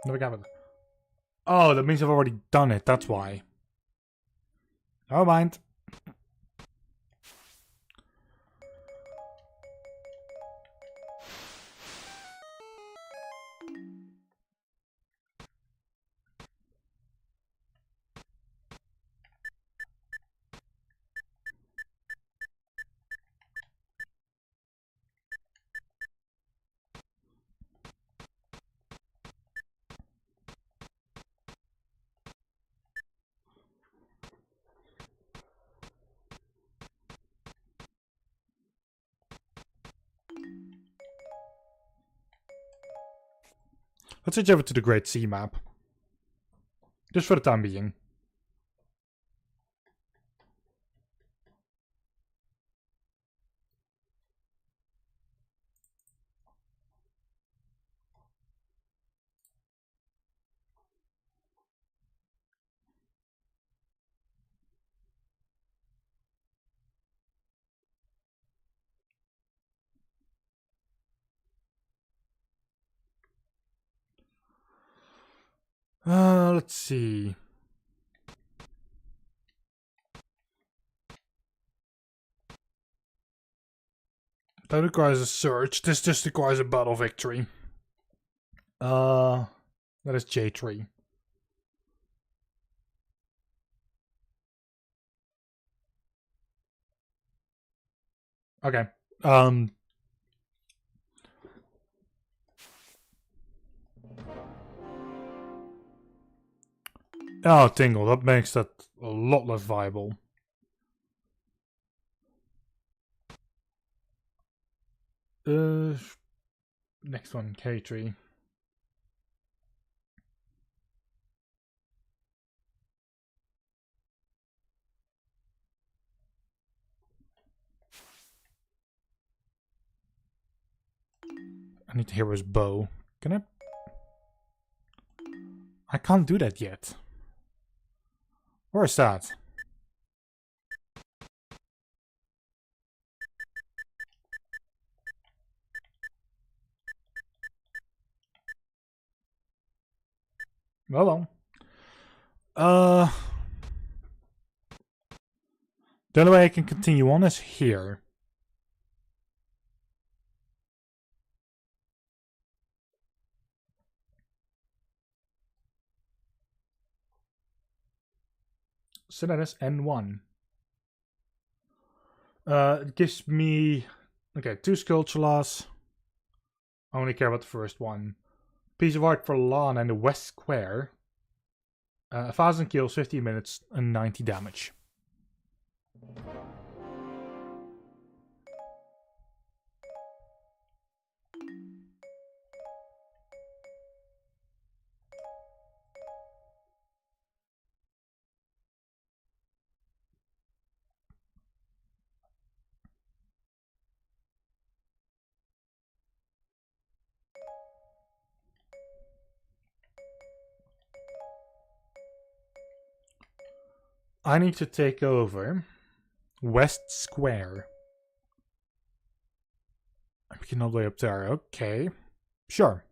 No, we got it. Oh, that means I've already done it. That's why. Never mind. Let's switch over to the Great Sea map. Just for the time being. Let's see. That requires a search. This just requires a battle victory. That is J3. Okay. Oh, Tingle. That makes that a lot less viable. Next one, K3. I need to hear his bow. Can I? I can't do that yet. Where's that? Well. The only way I can continue on is here. So that is N1. It gives me... Okay, 2 Sculptulas. I only care about the first one. Piece of art for Lan and the West Square. 1000 kills, 15 minutes, and 90 damage. I need to take over West Square. We can all the way up there. Okay. Sure.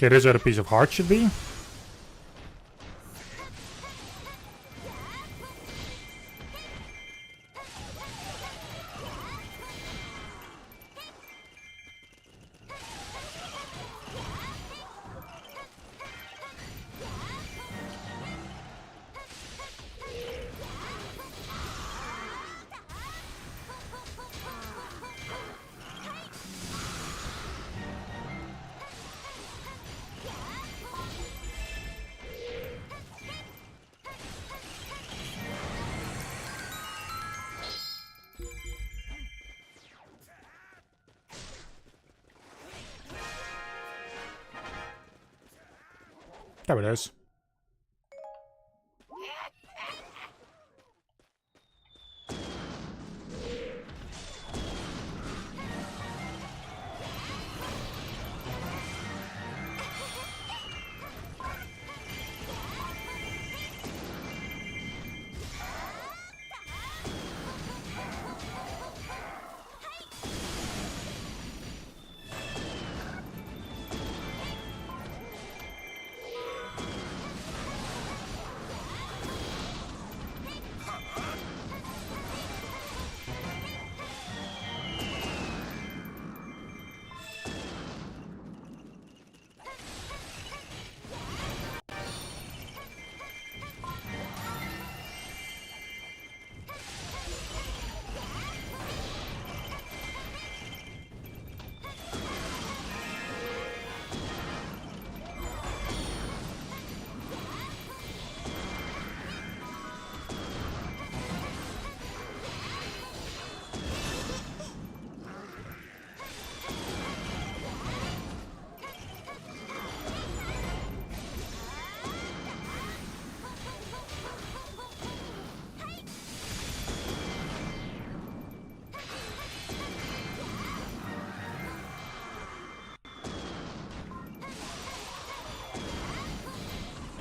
Okay, there's where the piece of heart should be. There it is.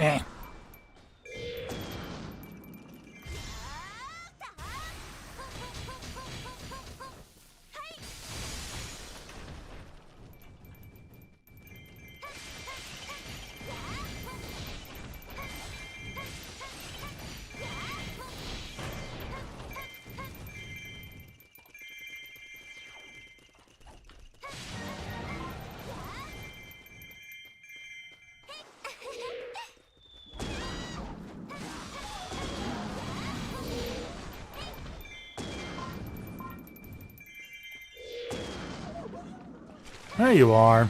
Eh. There you are.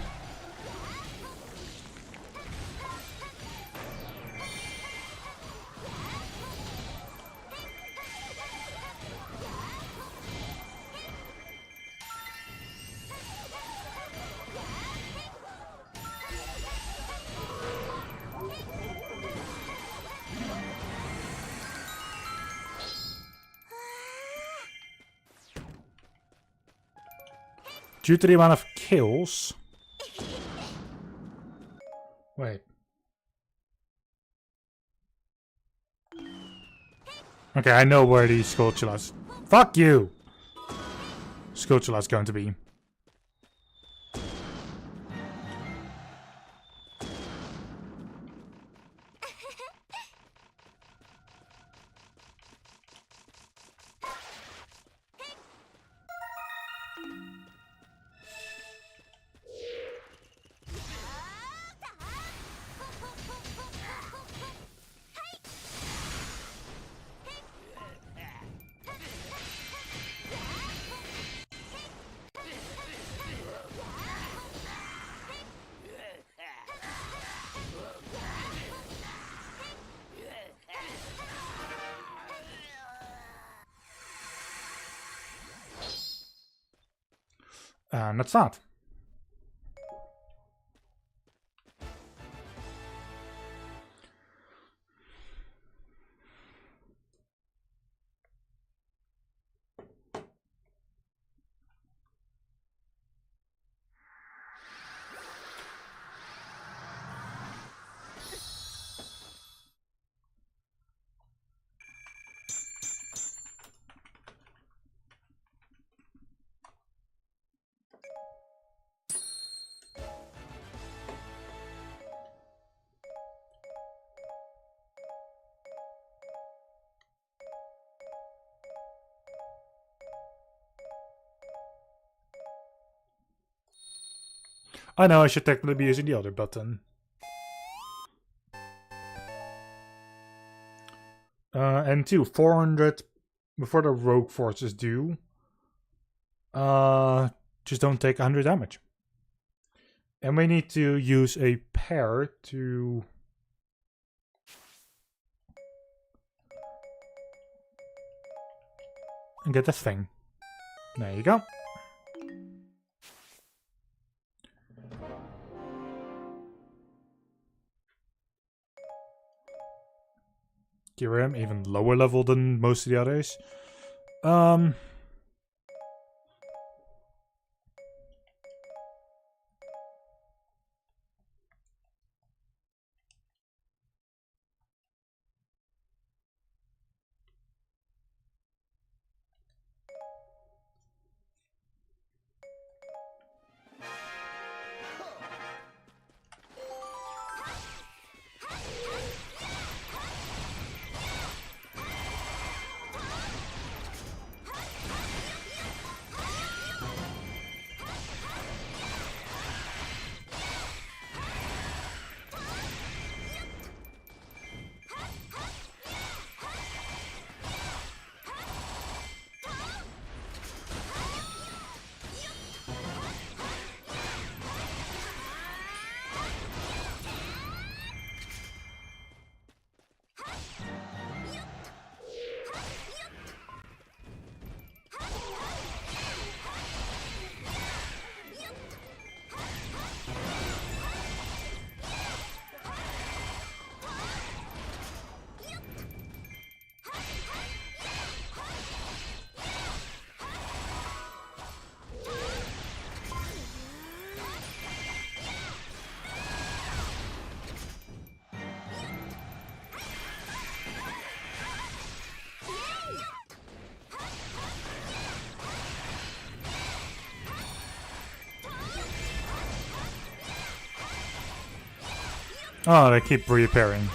Due to the amount of kills... Wait. Okay, I know where the Skulltula's... Fuck you! Skulltula's going to be. And that's that. I know I should technically be using the other button. And 400 before the rogue forces do. Just don't take 100 damage. And we need to use a pair to... and get this thing. There you go. Kyurem, even lower level than most of the others. Oh, they keep reappearing.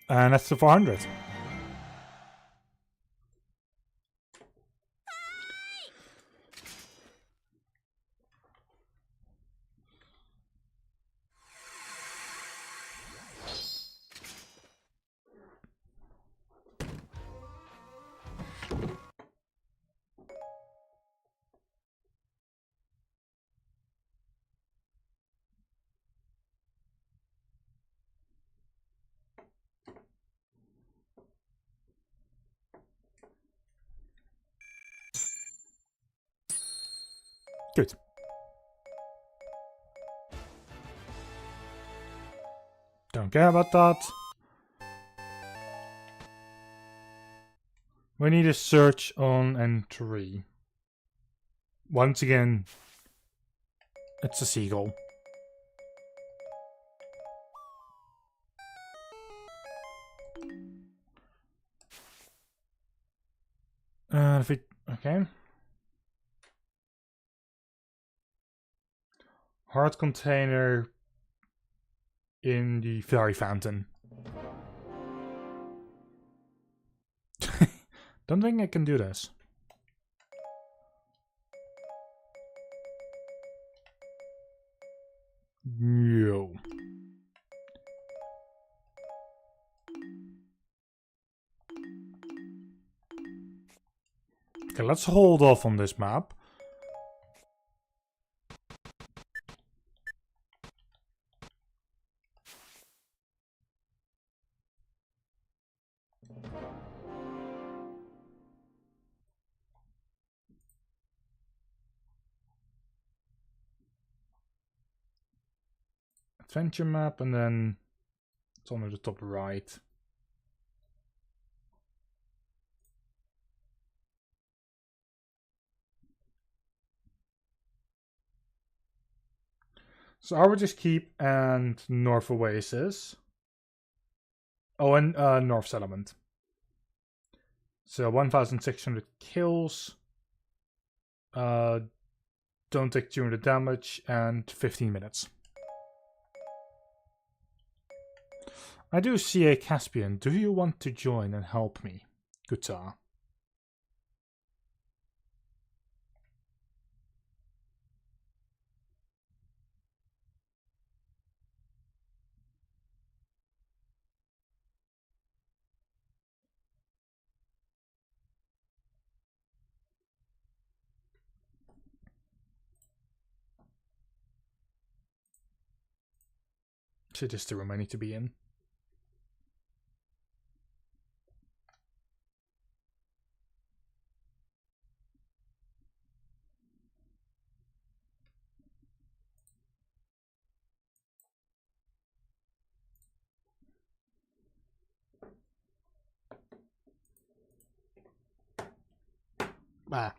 And that's the 400. Good. Don't care about that. We need a search on entry. Once again, it's a seagull. Okay. Heart container in the fairy fountain. Don't think I can do this. No. Okay, let's hold off on this map. Adventure map, and then it's on the top right. So I would just keep and North Oasis. Oh, and North Settlement. So 1,600 kills. Don't take 200 damage and 15 minutes. I do see a Caspian. Do you want to join and help me? Guitar. So this is the room I need to be in. Ah.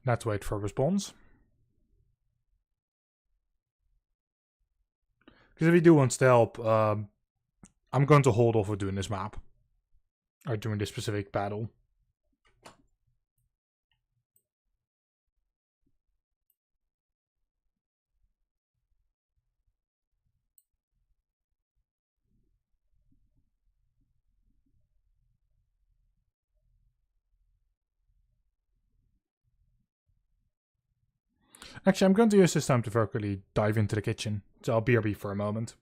Let's wait for a response. Because if he do wants to help, I'm going to hold off of doing this map. Or doing this specific battle. Actually, I'm going to use this time to very quickly dive into the kitchen. So I'll BRB for a moment.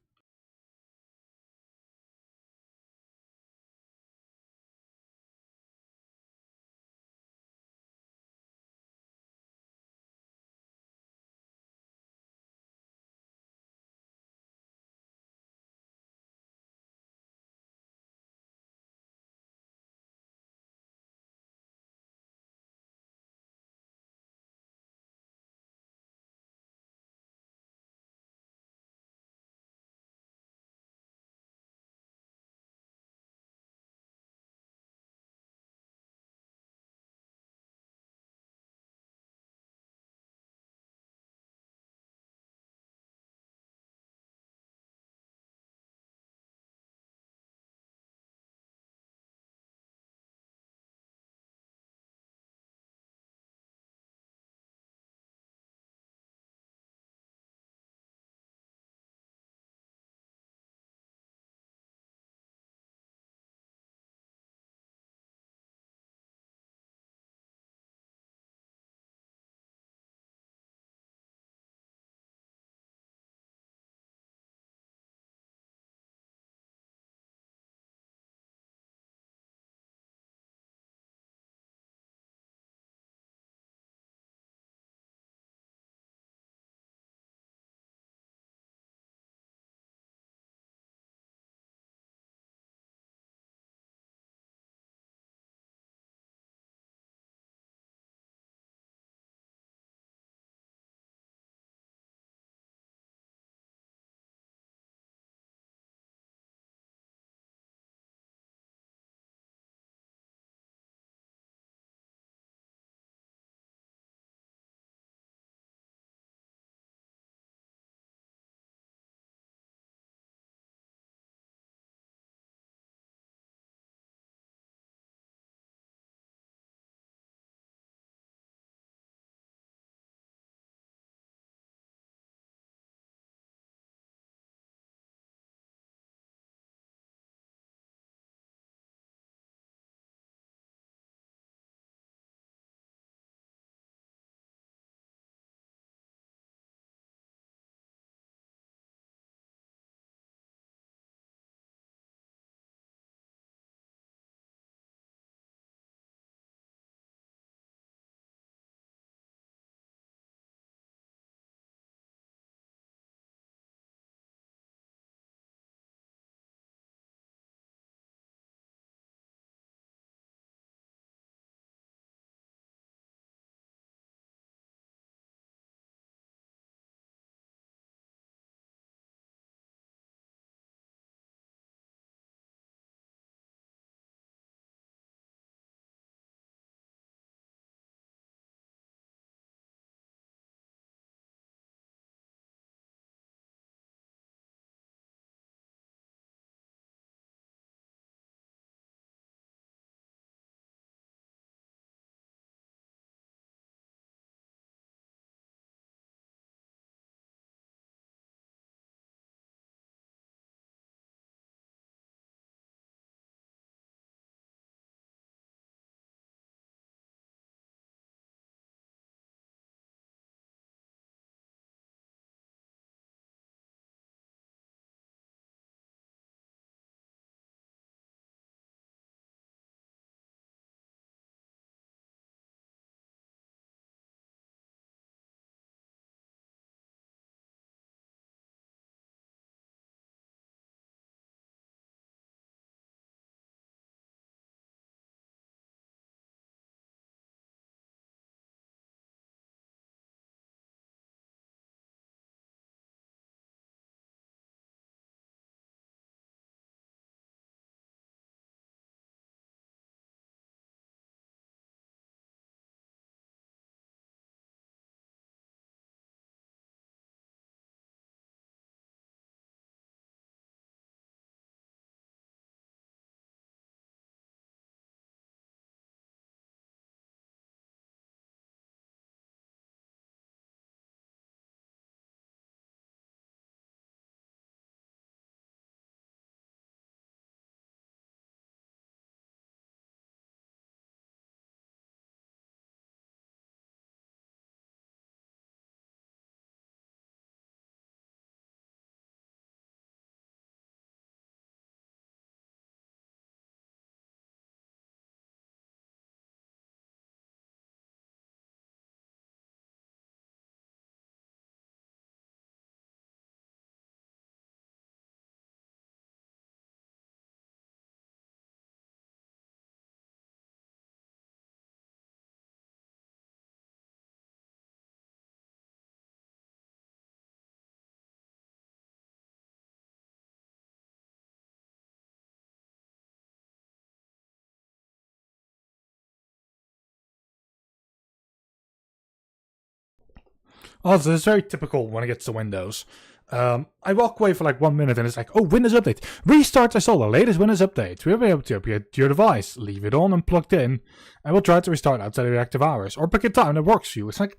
Also, it's very typical when it gets to Windows. I walk away for like 1 minute and it's like, oh, Windows Update. Restart install the latest Windows Update. We'll be able to update your device. Leave it on and plugged in. And we'll try to restart outside of your active hours. Or pick a time that works for you. It's like,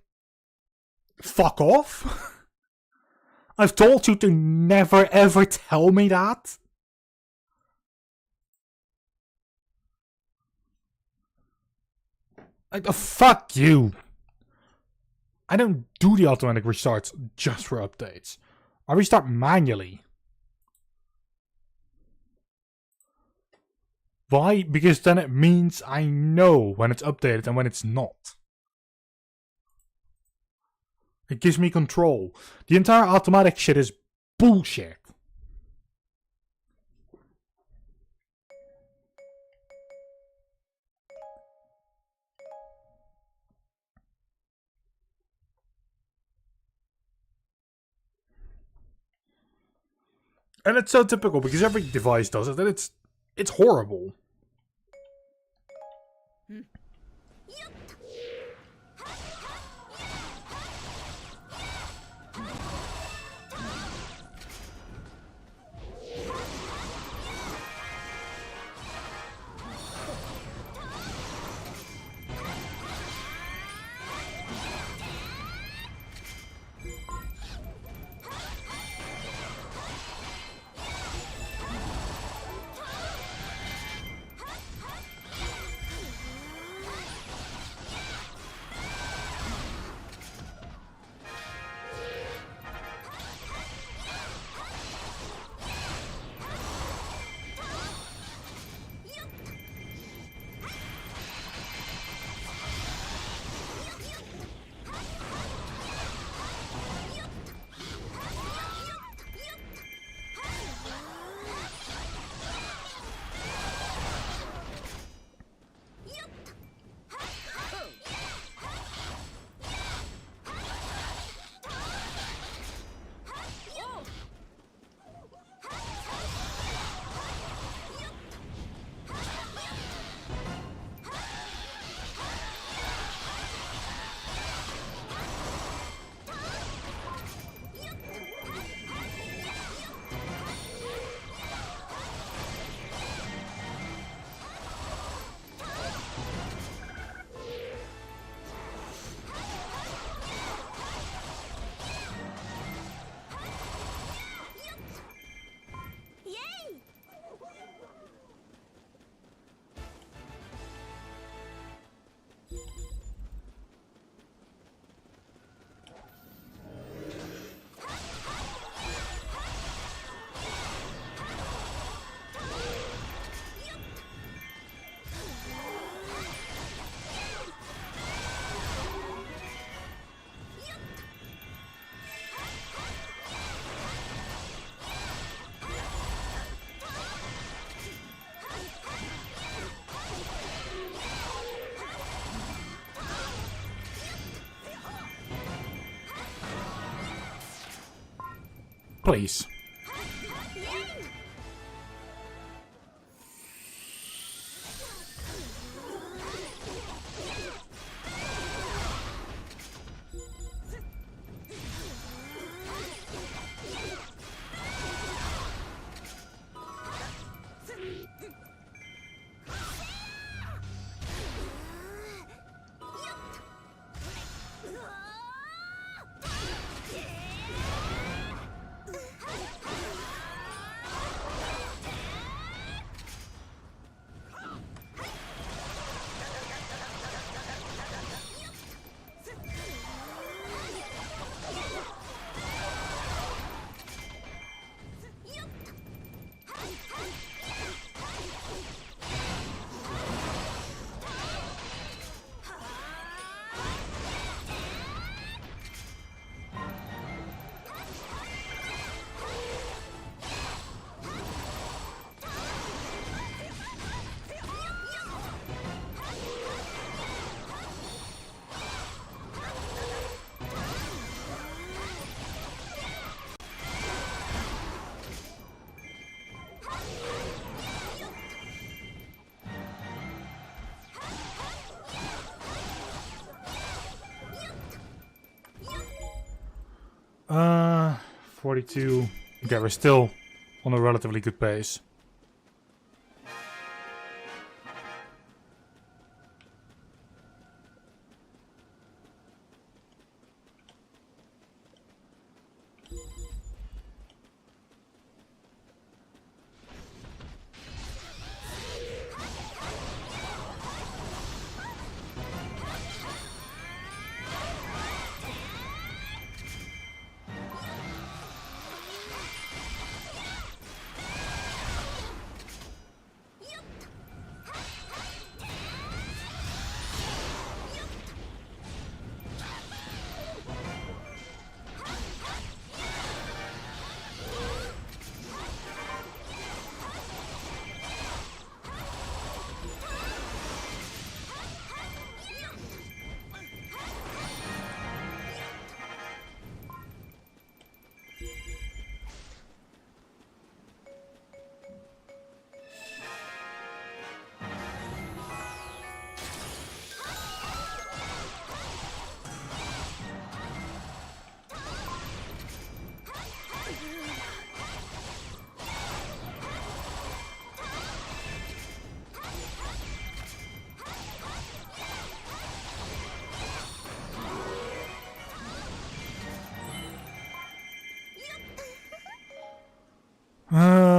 fuck off. I've told you to never ever tell me that. Like, fuck you. I don't do the automatic restarts just for updates. I restart manually. Why? Because then it means I know when it's updated and when it's not. It gives me control. The entire automatic shit is bullshit. And it's so typical because every device does it, and it's horrible. Please. 42. Okay, we're still on a relatively good pace.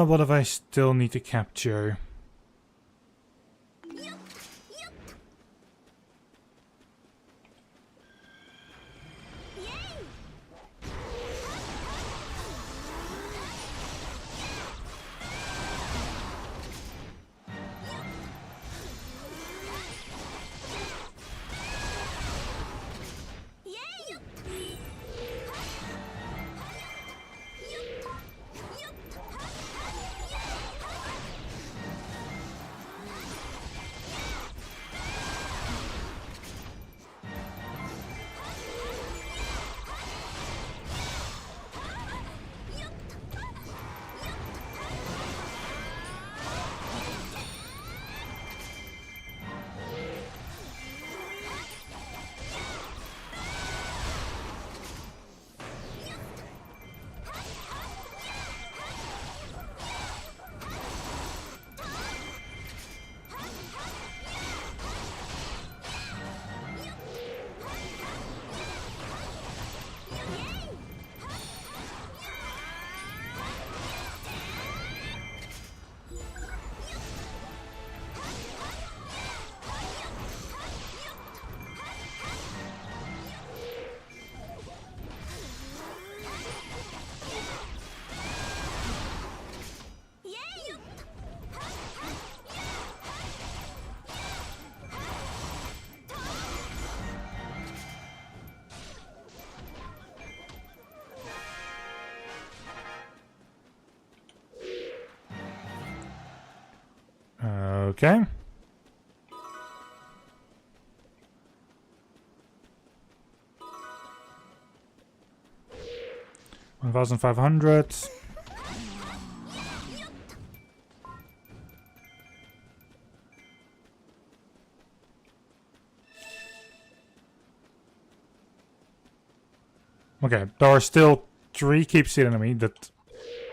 What if I still need to capture? Okay. $1,500. Okay, there are still 3 keeps in enemy that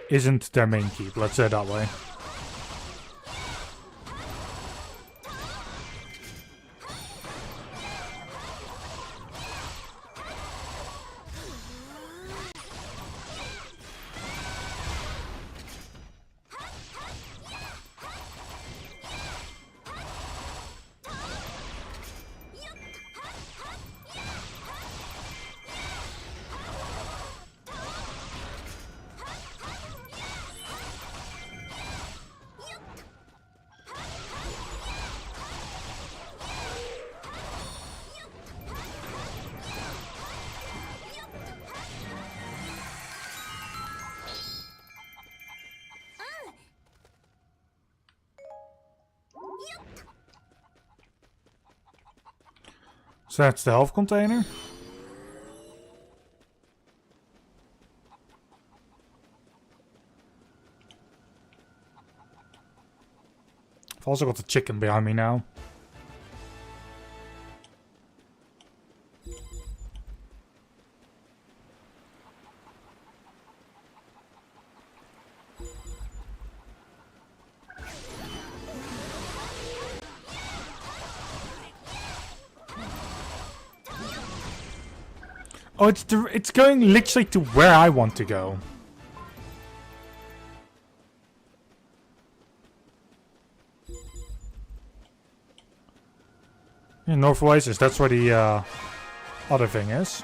isn't their main keep, let's say it that way. So that's the health container. I've also got the chicken behind me now. Oh, it's going literally to where I want to go. Yeah, North Oasis, that's where the other thing is.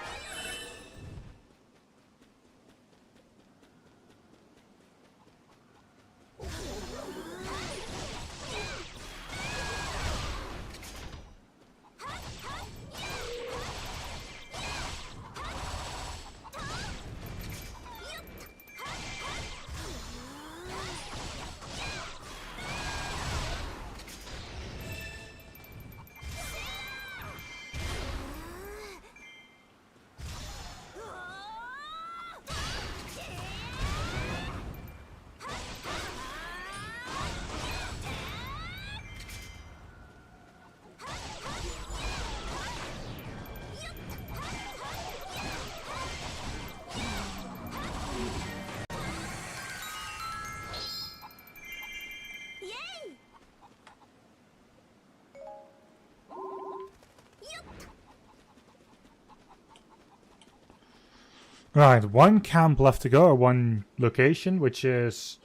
Right, one camp left to go, or one location, which is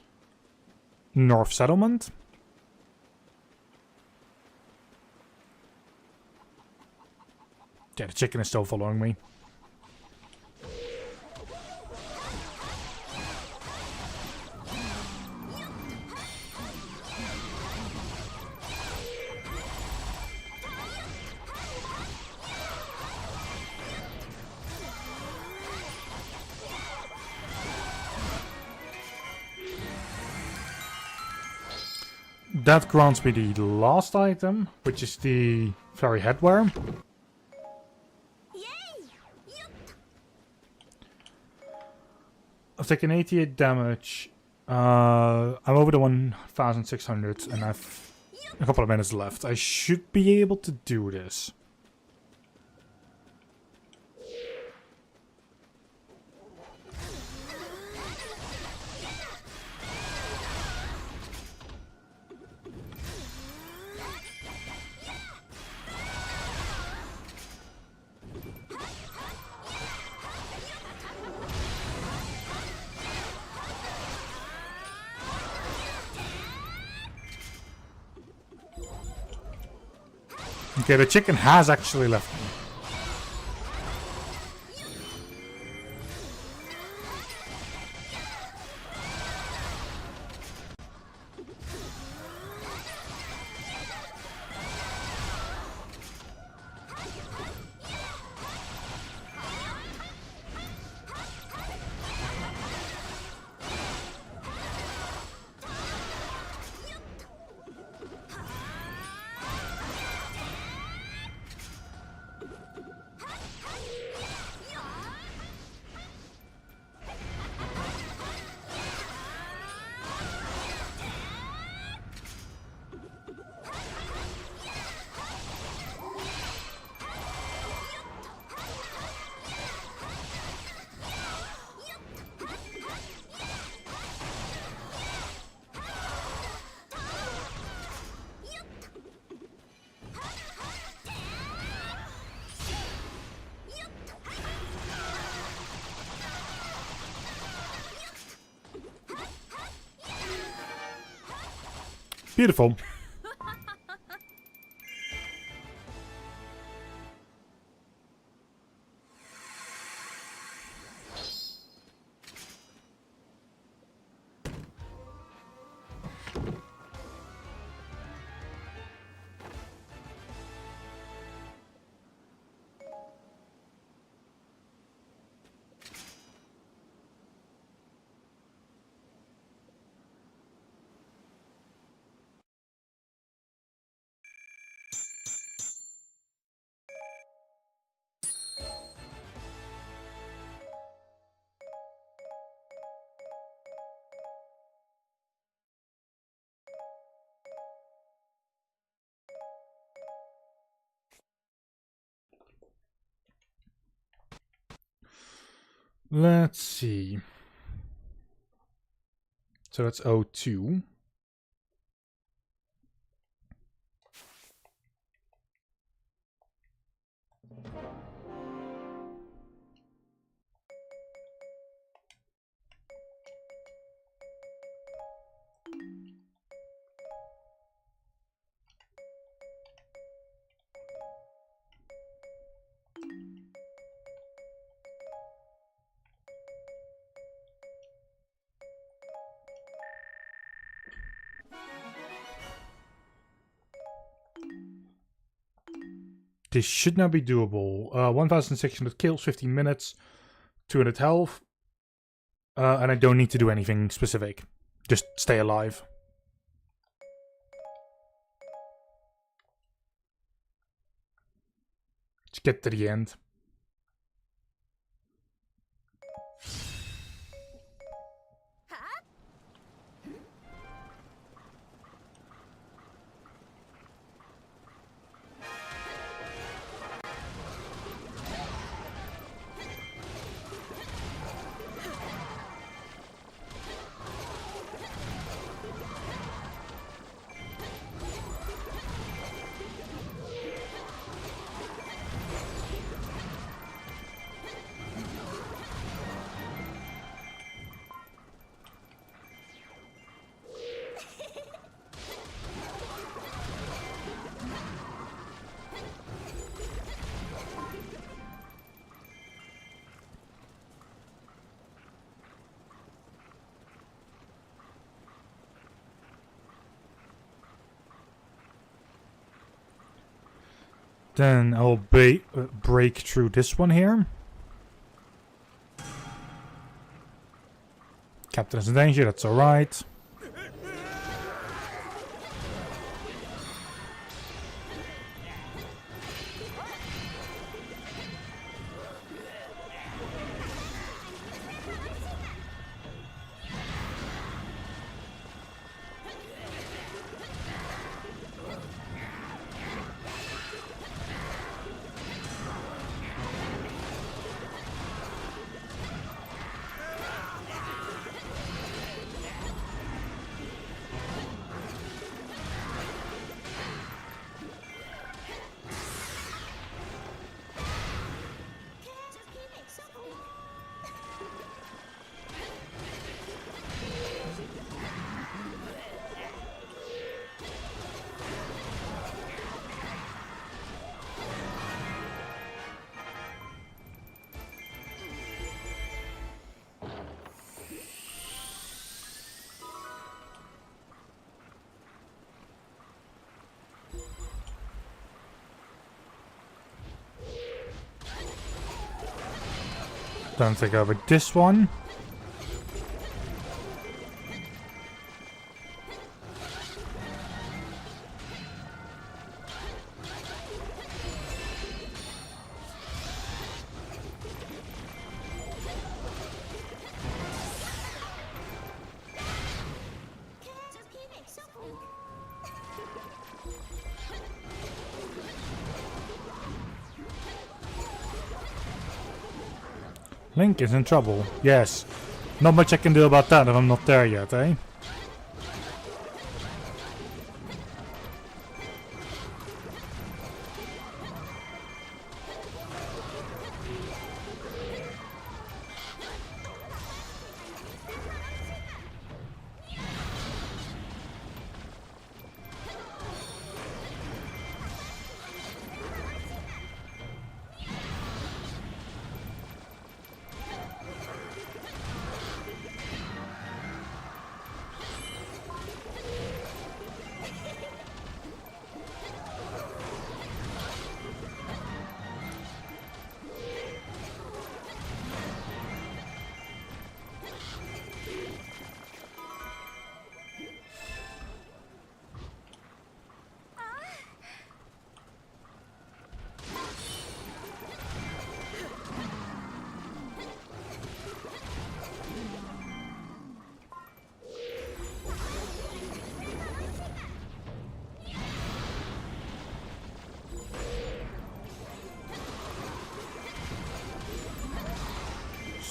North Settlement. Yeah, the chicken is still following me. That grants me the last item, which is the fairy headwear. I've taken 88 damage. I'm over the 1,600 and I've a couple of minutes left. I should be able to do this. Okay, the chicken has actually left me. Beautiful. Let's see. So that's O2. This should not be doable. 1,600 kills, 15 minutes, 200 health. And I don't need to do anything specific. Just stay alive. Let's get to the end. Then I'll break through this one here. Captain is in danger, that's alright. Don't take over this one. Link is in trouble. Yes. Not much I can do about that if I'm not there yet, eh?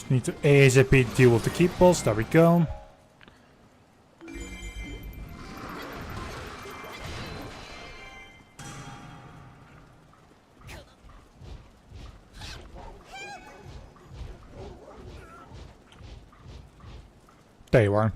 Need to ASAP deal with the keep boss. There we go. There you are.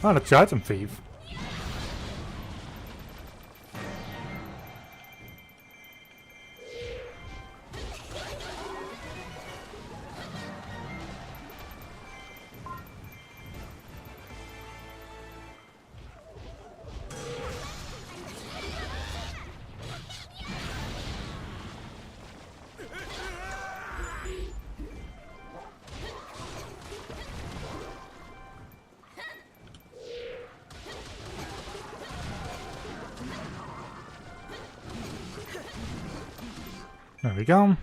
Oh, that's the item thief. There we go.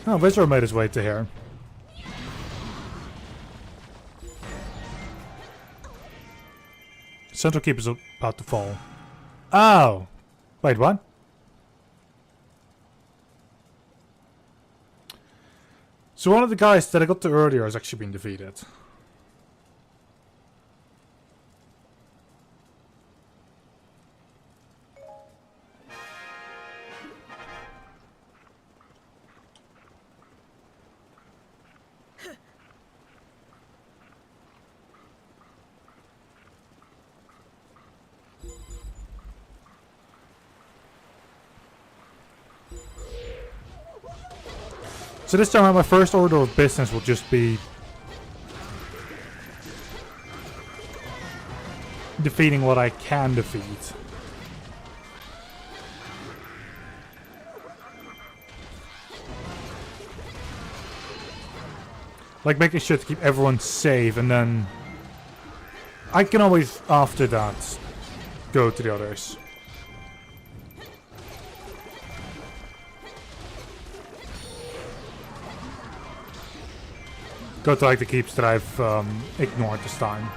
Oh, Wizard made his way to here. Central Keep is about to fall. Oh! Wait, what? So one of the guys that I got to earlier has actually been defeated. So this time my first order of business will just be defeating what I can defeat. Like making sure to keep everyone safe, and then I can always, after that, go to the others. Go to like the keeps that I've ignored this time.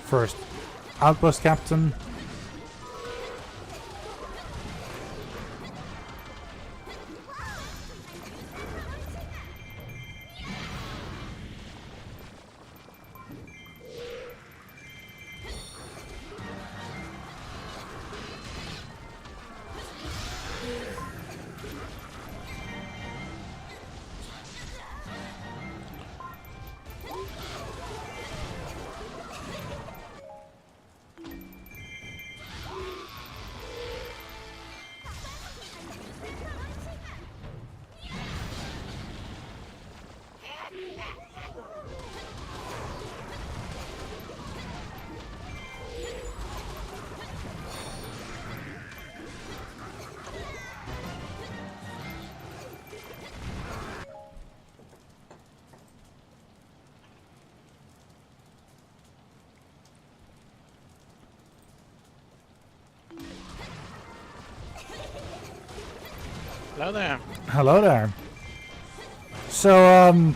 First, Outpost Captain. Hello there. Hello there. So,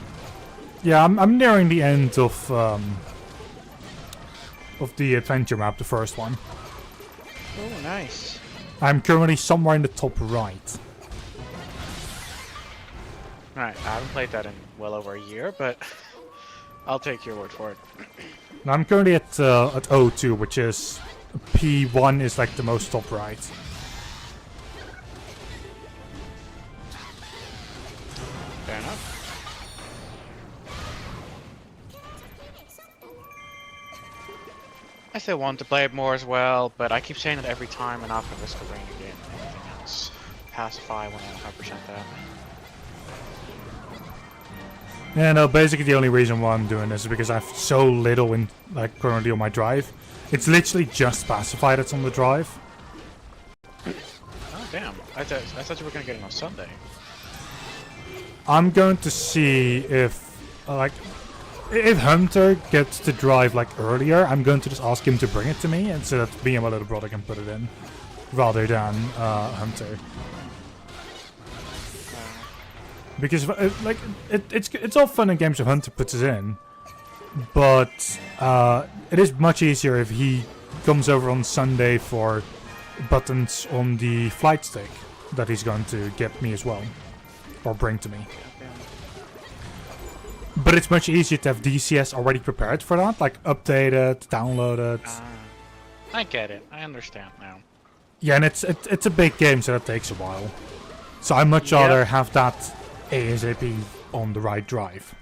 Yeah, I'm nearing the end of the adventure map, the first one. Oh, nice. I'm currently somewhere in the top right. Alright, I haven't played that in well over a year, but I'll take your word for it. Now I'm currently at O2, which is P1 is like the most top right. Fair enough. I still want to play it more as well, but I keep saying it every time, and I'll risk the rain again and everything else. Pacify when I 100% that. Yeah, no, basically the only reason why I'm doing this is because I have so little in, like, currently on my drive. It's literally just Pacify that's on the drive. Oh, damn. I thought you were gonna get it on Sunday. I'm going to see if, if Hunter gets to drive, like, earlier, I'm going to just ask him to bring it to me, and so that me and my little brother can put it in, rather than Hunter. Because it's all fun and games if Hunter puts it in, but it is much easier if he comes over on Sunday for buttons on the flight stick that he's going to get me as well, or bring to me. But it's much easier to have DCS already prepared for that, like updated, downloaded. I get it. I understand now. Yeah, and it's a big game, so that takes a while. So I'd much rather have that ASAP on the right drive.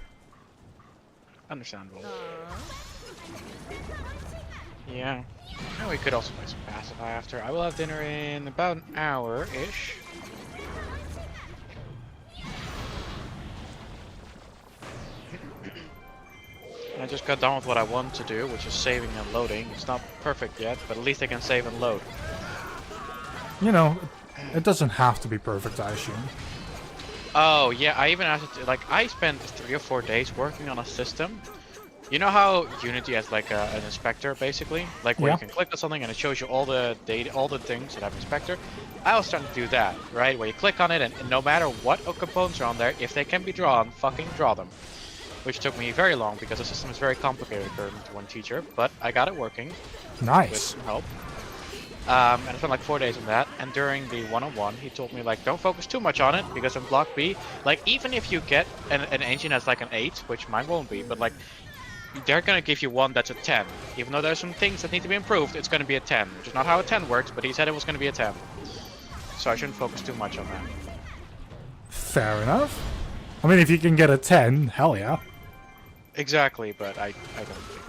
Understandable. Yeah. And we could also play some Pacify after. I will have dinner in about an hour-ish. I just got done with what I want to do, which is saving and loading. It's not perfect yet, but at least I can save and load. You know, it doesn't have to be perfect, I assume. Oh, yeah, I even had to, like, I spent 3 or 4 days working on a system. You know how Unity has, like, an inspector, basically? Like, where you can click on something and it shows you all the data, all the things that have inspector. I was starting to do that, right? Where you click on it and no matter what components are on there, if they can be drawn, fucking draw them. Which took me very long because the system is very complicated according to one teacher, but I got it working. Nice. With some help. And I spent like 4 days on that, and during the one-on-one, he told me, like, don't focus too much on it, because in Block B, like, even if you get an engine that's like an 8, which mine won't be, but, like, they're gonna give you one that's a 10. Even though there's some things that need to be improved, it's gonna be a 10, which is not how a 10 works, but he said it was gonna be a 10. So I shouldn't focus too much on that. Fair enough. I mean, if you can get a 10, hell yeah. Exactly, but I don't think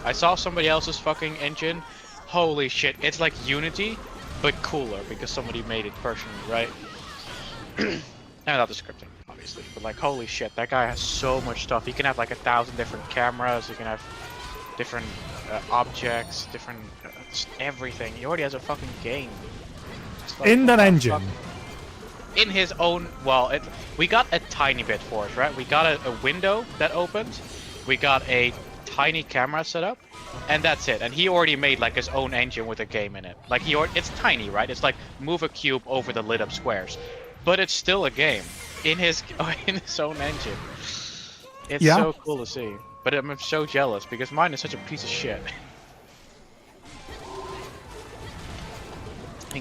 I saw somebody else's fucking engine. Holy shit, it's like Unity, but cooler, because somebody made it personally, right? Not the scripting, obviously, but like, holy shit, that guy has so much stuff. He can have like 1,000 different cameras, he can have different objects, different everything. He already has a fucking game. Like, in that engine. In his own, well, we got a tiny bit for it, right? We got a window that opened, we got a tiny camera set up, and that's it. And he already made like his own engine with a game in it. Like it's tiny, right? It's like move a cube over the lit up squares, but it's still a game in his own engine. It's so cool to see. But I'm so jealous because mine is such a piece of shit.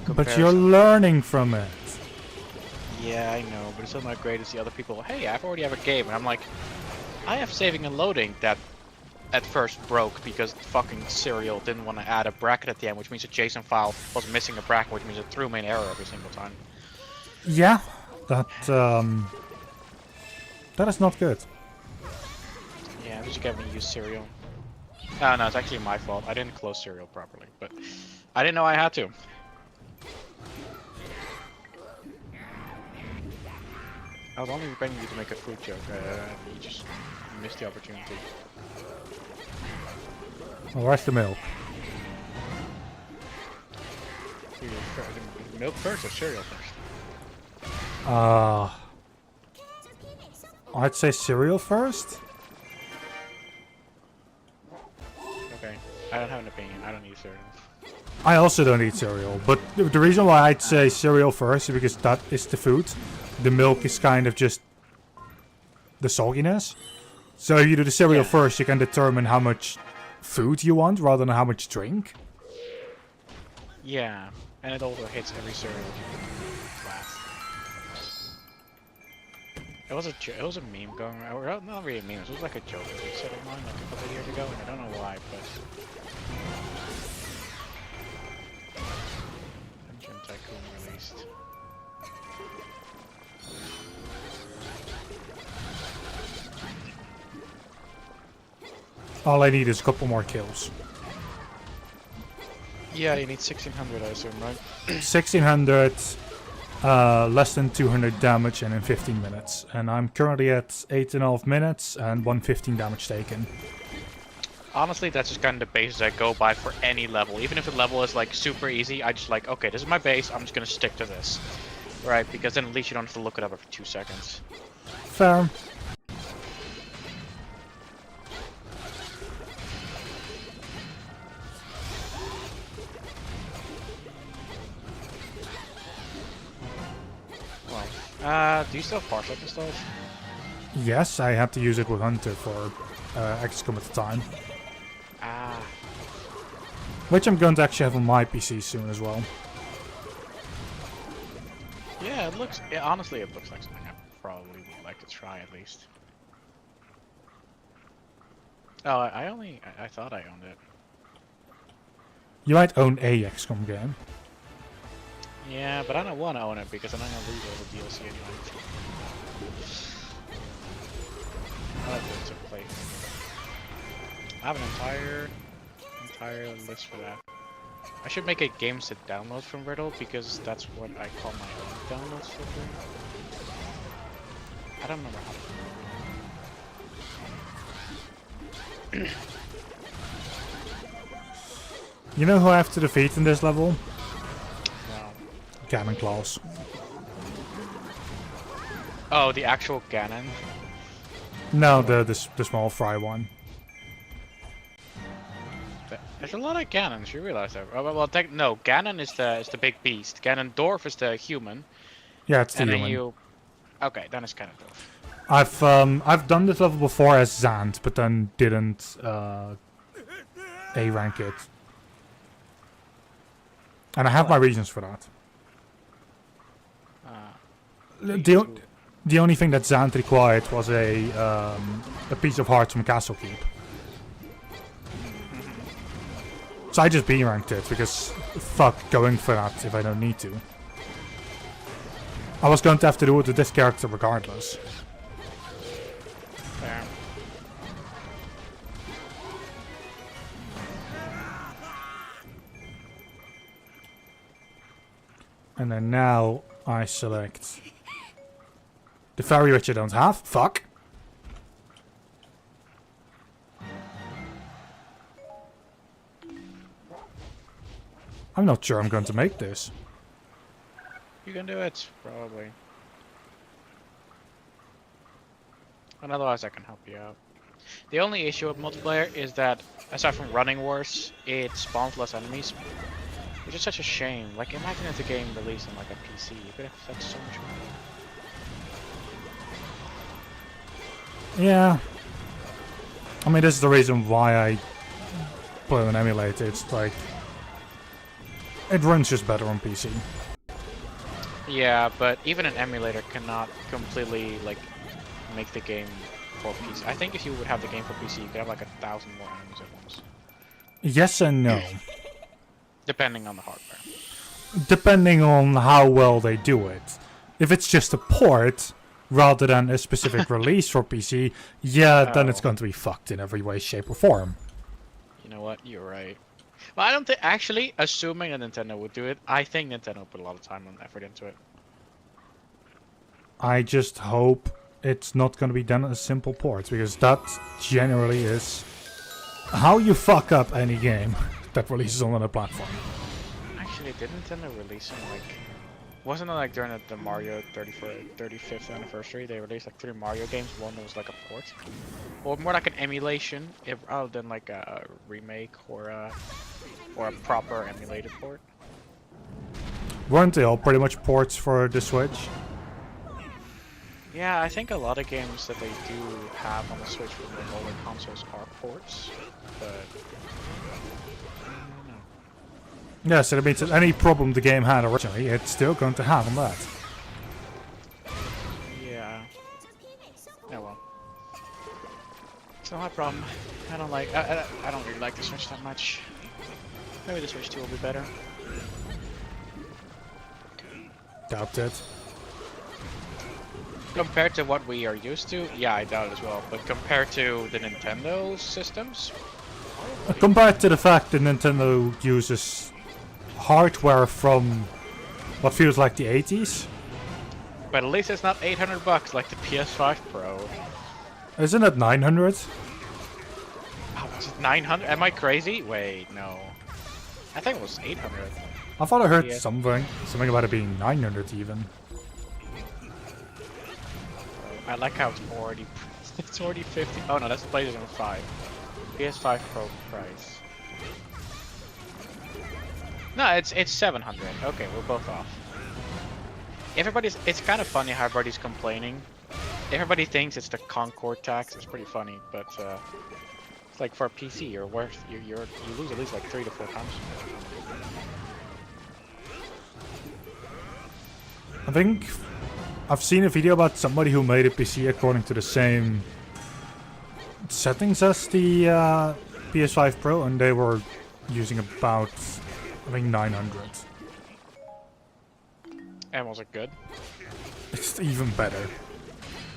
But you're learning from it. Yeah, I know, but it's still not great to see other people. Hey, I already have a game, and I'm like, I have saving and loading that at first broke because fucking Serial didn't want to add a bracket at the end, which means a JSON file was missing a bracket, which means it threw me an error every single time. Yeah, that is not good. Yeah, did you get me to use Serial? Oh, no, it's actually my fault. I didn't close Serial properly, but I didn't know I had to. I was only begging you to make a food joke, you just missed the opportunity. Well, where's the milk? Milk first or cereal first? I'd say cereal first. Okay, I don't have an opinion. I don't eat cereal. I also don't eat cereal, but the reason why I'd say cereal first is because that is the food. The milk is kind of just the sogginess. So if you do the cereal Yeah. first, you can determine how much food you want rather than how much drink. Yeah, and it also hits every cereal you put last. It was a meme going around. Well, not really a meme. It was like a joke that we said online like a couple of years ago, and I don't know why, but Dungeon Tycoon released. All I need is a couple more kills. Yeah, you need 1600, I assume, right? 1600, less than 200 damage, and in 15 minutes. And I'm currently at 8.5 minutes and 115 damage taken. Honestly, that's just kind of the basis I go by for any level. Even if the level is like super easy, I just like, okay, this is my base, I'm just gonna stick to this. Right, because then at least you don't have to look it up every 2 seconds. Fair. Do you still have Parsec and stuff? Yes, I had to use it with Hunter for XCOM at the time. Ah. Which I'm going to actually have on my PC soon as well. Yeah, it looks. Yeah, honestly, it looks like something I probably would like to try at least. Oh, I thought I owned it. You might own a XCOM game. Yeah, but I don't want to own it because I'm not gonna lose all the DLC anyway. I like it to play. I have an entire list for that. I should make a games to download from Riddle because that's what I call my own downloads filter. I don't remember how to. You know who I have to defeat in this level? No. Ganon Claws. Oh, the actual Ganon. No, the small fry one. There's a lot of Ganons. You realize that? Well, no. Ganon is the big beast. Ganondorf is the human. Yeah, it's the And then human. you. Okay, then it's Ganondorf. I've done this level before as Zant, but then didn't A rank it. And I have my reasons for that. The only thing that Zant required was a piece of heart from Castle Keep. So I just B ranked it because fuck going for that if I don't need to. I was going to have to do it with this character regardless. Fair. And then now I select the fairy which I don't have. Fuck. I'm not sure I'm going to make this. You can do it, probably. And otherwise I can help you out. The only issue with multiplayer is that, aside from running worse, it spawns less enemies. Which is such a shame. Like, imagine if the game released on like a PC. You could have spent so much money. Yeah. I mean, this is the reason why I play on emulator. It's like, it runs just better on PC. Yeah, but even an emulator cannot completely, like, make the game for PC. I think if you would have the game for PC, you could have like 1,000 more enemies at once. Yes and no. Depending on the hardware. Depending on how well they do it. If it's just a port, rather than a specific release for PC, yeah, then it's going to be fucked in every way, shape, or form. You know what? You're right. Well, I don't think, actually, assuming that Nintendo would do it, I think Nintendo put a lot of time and effort into it. I just hope it's not going to be done as simple ports, because that generally is how you fuck up any game that releases on another platform. Actually, did Nintendo release them, like... Wasn't it like during the Mario 35th anniversary, they released like 3 Mario games, one that was like a port? Or more like an emulation, rather than like a remake or a proper emulated port? Weren't they all pretty much ports for the Switch? Yeah, I think a lot of games that they do have on the Switch from the older consoles are ports, but I don't know. Yeah, so that means that any problem the game had originally, it's still going to have on that. Yeah. Oh well. Still not a problem. I don't like. I don't really like the Switch that much. Maybe the Switch 2 will be better. Doubt it. Compared to what we are used to, yeah, I doubt it as well. But compared to the Nintendo systems, Compared to the fact that Nintendo uses hardware from what feels like the 80s. but at least it's not $800 like the PS5 Pro. Isn't it 900? Oh, was it 900? Am I crazy? Wait, no. I think it was 800. I thought I heard Yeah. something about it being 900 even. I like how it's already it's already 50. Oh no, that's the PlayStation 5. PS5 Pro price. No, it's 700. Okay, we're both off. It's kind of funny how everybody's complaining. Everybody thinks it's the Concord tax. It's pretty funny, but it's like for a PC, you lose at least like 3 to 4 times. I think I've seen a video about somebody who made a PC according to the same settings as the PS5 Pro, and they were using about, I think, 900. And was it good? It's even better.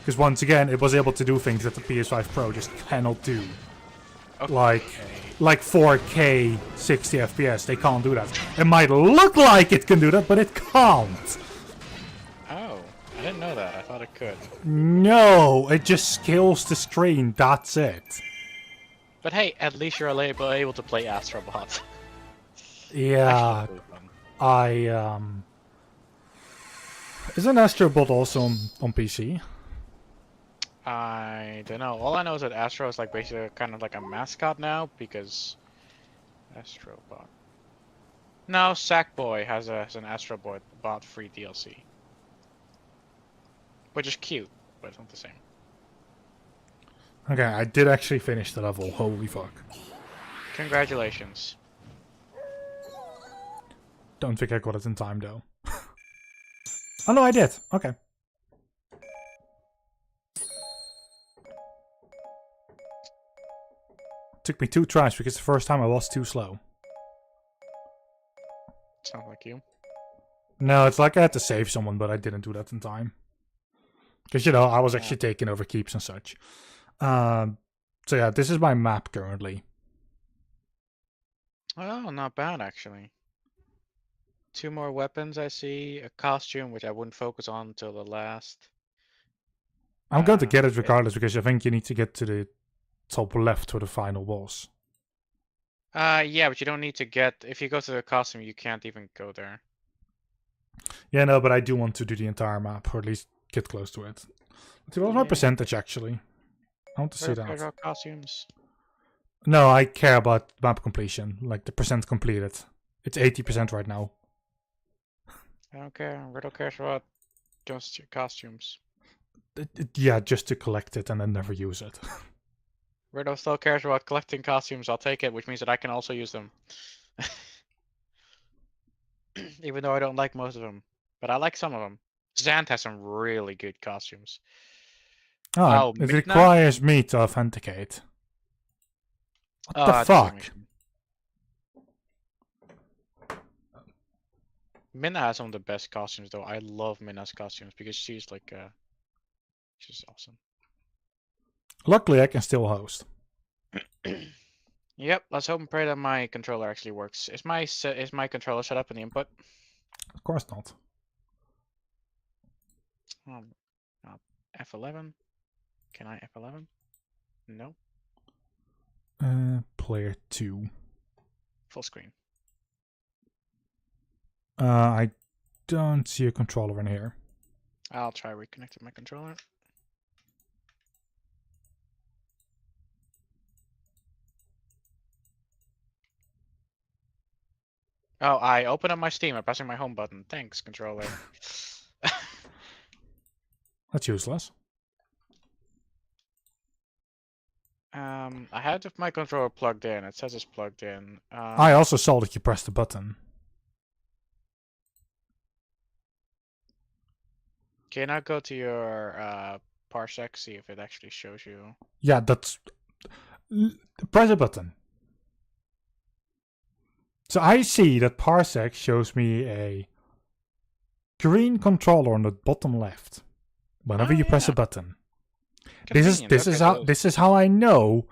Because once again, it was able to do things that the PS5 Pro just cannot do. Okay. Like 4K 60 FPS, they can't do that. It might look like it can do that, but it can't. Oh, I didn't know that. I thought it could. No, it just scales the screen, that's it. But hey, at least you're able to play Astrobot. Yeah, Actually, pretty fun. Isn't Astrobot also on PC? I don't know. All I know is that Astro is like basically kind of like a mascot now because Astrobot. No, Sackboy has an Astrobot bot free DLC, which is cute, but it's not the same. Okay, I did actually finish the level, holy fuck. Congratulations. Don't think I got it in time though. Oh no, I did. Okay. Took me 2 tries because the first time I was too slow. Sounds like you. No, it's like I had to save someone, but I didn't do that in time. Because, you know, I was actually taking over keeps and such. So yeah, this is my map currently. Oh, not bad actually. 2 more weapons I see, a costume which I wouldn't focus on until the last. I'm going to get it regardless because I think you need to get to the top left for the final boss. Yeah, but you don't need to get. If you go to the costume, you can't even go there. Yeah, no, but I do want to do the entire map, or at least get close to it. Let's see, what was my percentage actually? I want to see that. Costumes. No, I care about map completion, like the percent completed. It's 80% right now. I don't care. Riddle cares about just your costumes. Yeah, just to collect it and then never use it. Riddle still cares about collecting costumes. I'll take it, which means that I can also use them. Even though I don't like most of them. But I like some of them. Zant has some really good costumes. Oh, it requires me to authenticate. What the fuck? Minna has some of the best costumes though. I love Minna's costumes because she's like she's awesome. Luckily I can still host. Yep, let's hope and pray that my controller actually works. Is my controller set up in the input? Of course not. F11? Can I F11? No. Player 2. Full screen. I don't see a controller in here. I'll try reconnecting my controller. Oh, I open up my Steam by pressing my home button. Thanks, controller. That's useless. I have my controller plugged in. It says it's plugged in. I also saw that you pressed the button. Can I go to your parsec, see if it actually shows you? Yeah, that's... Press a button. So I see that parsec shows me a green controller on the bottom left whenever you press a button. This is how I know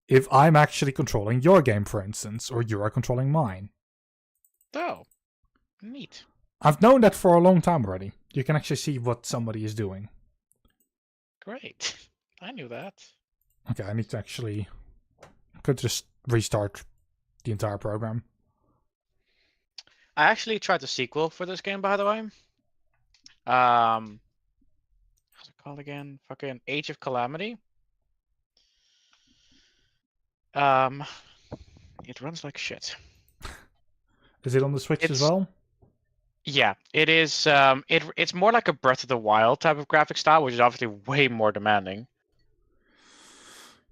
if I'm actually controlling your game, for instance, or you are controlling mine. Oh, neat. I've known that for a long time already. You can actually see what somebody is doing. Great. I knew that. Okay, I need to actually... I could just restart the entire program. I actually tried the sequel for this game, by the way. How's it called again? Fucking Age of Calamity. It runs like shit. Is it on the Switch as well? Yeah, it is. It's more like a Breath of the Wild type of graphic style, which is obviously way more demanding.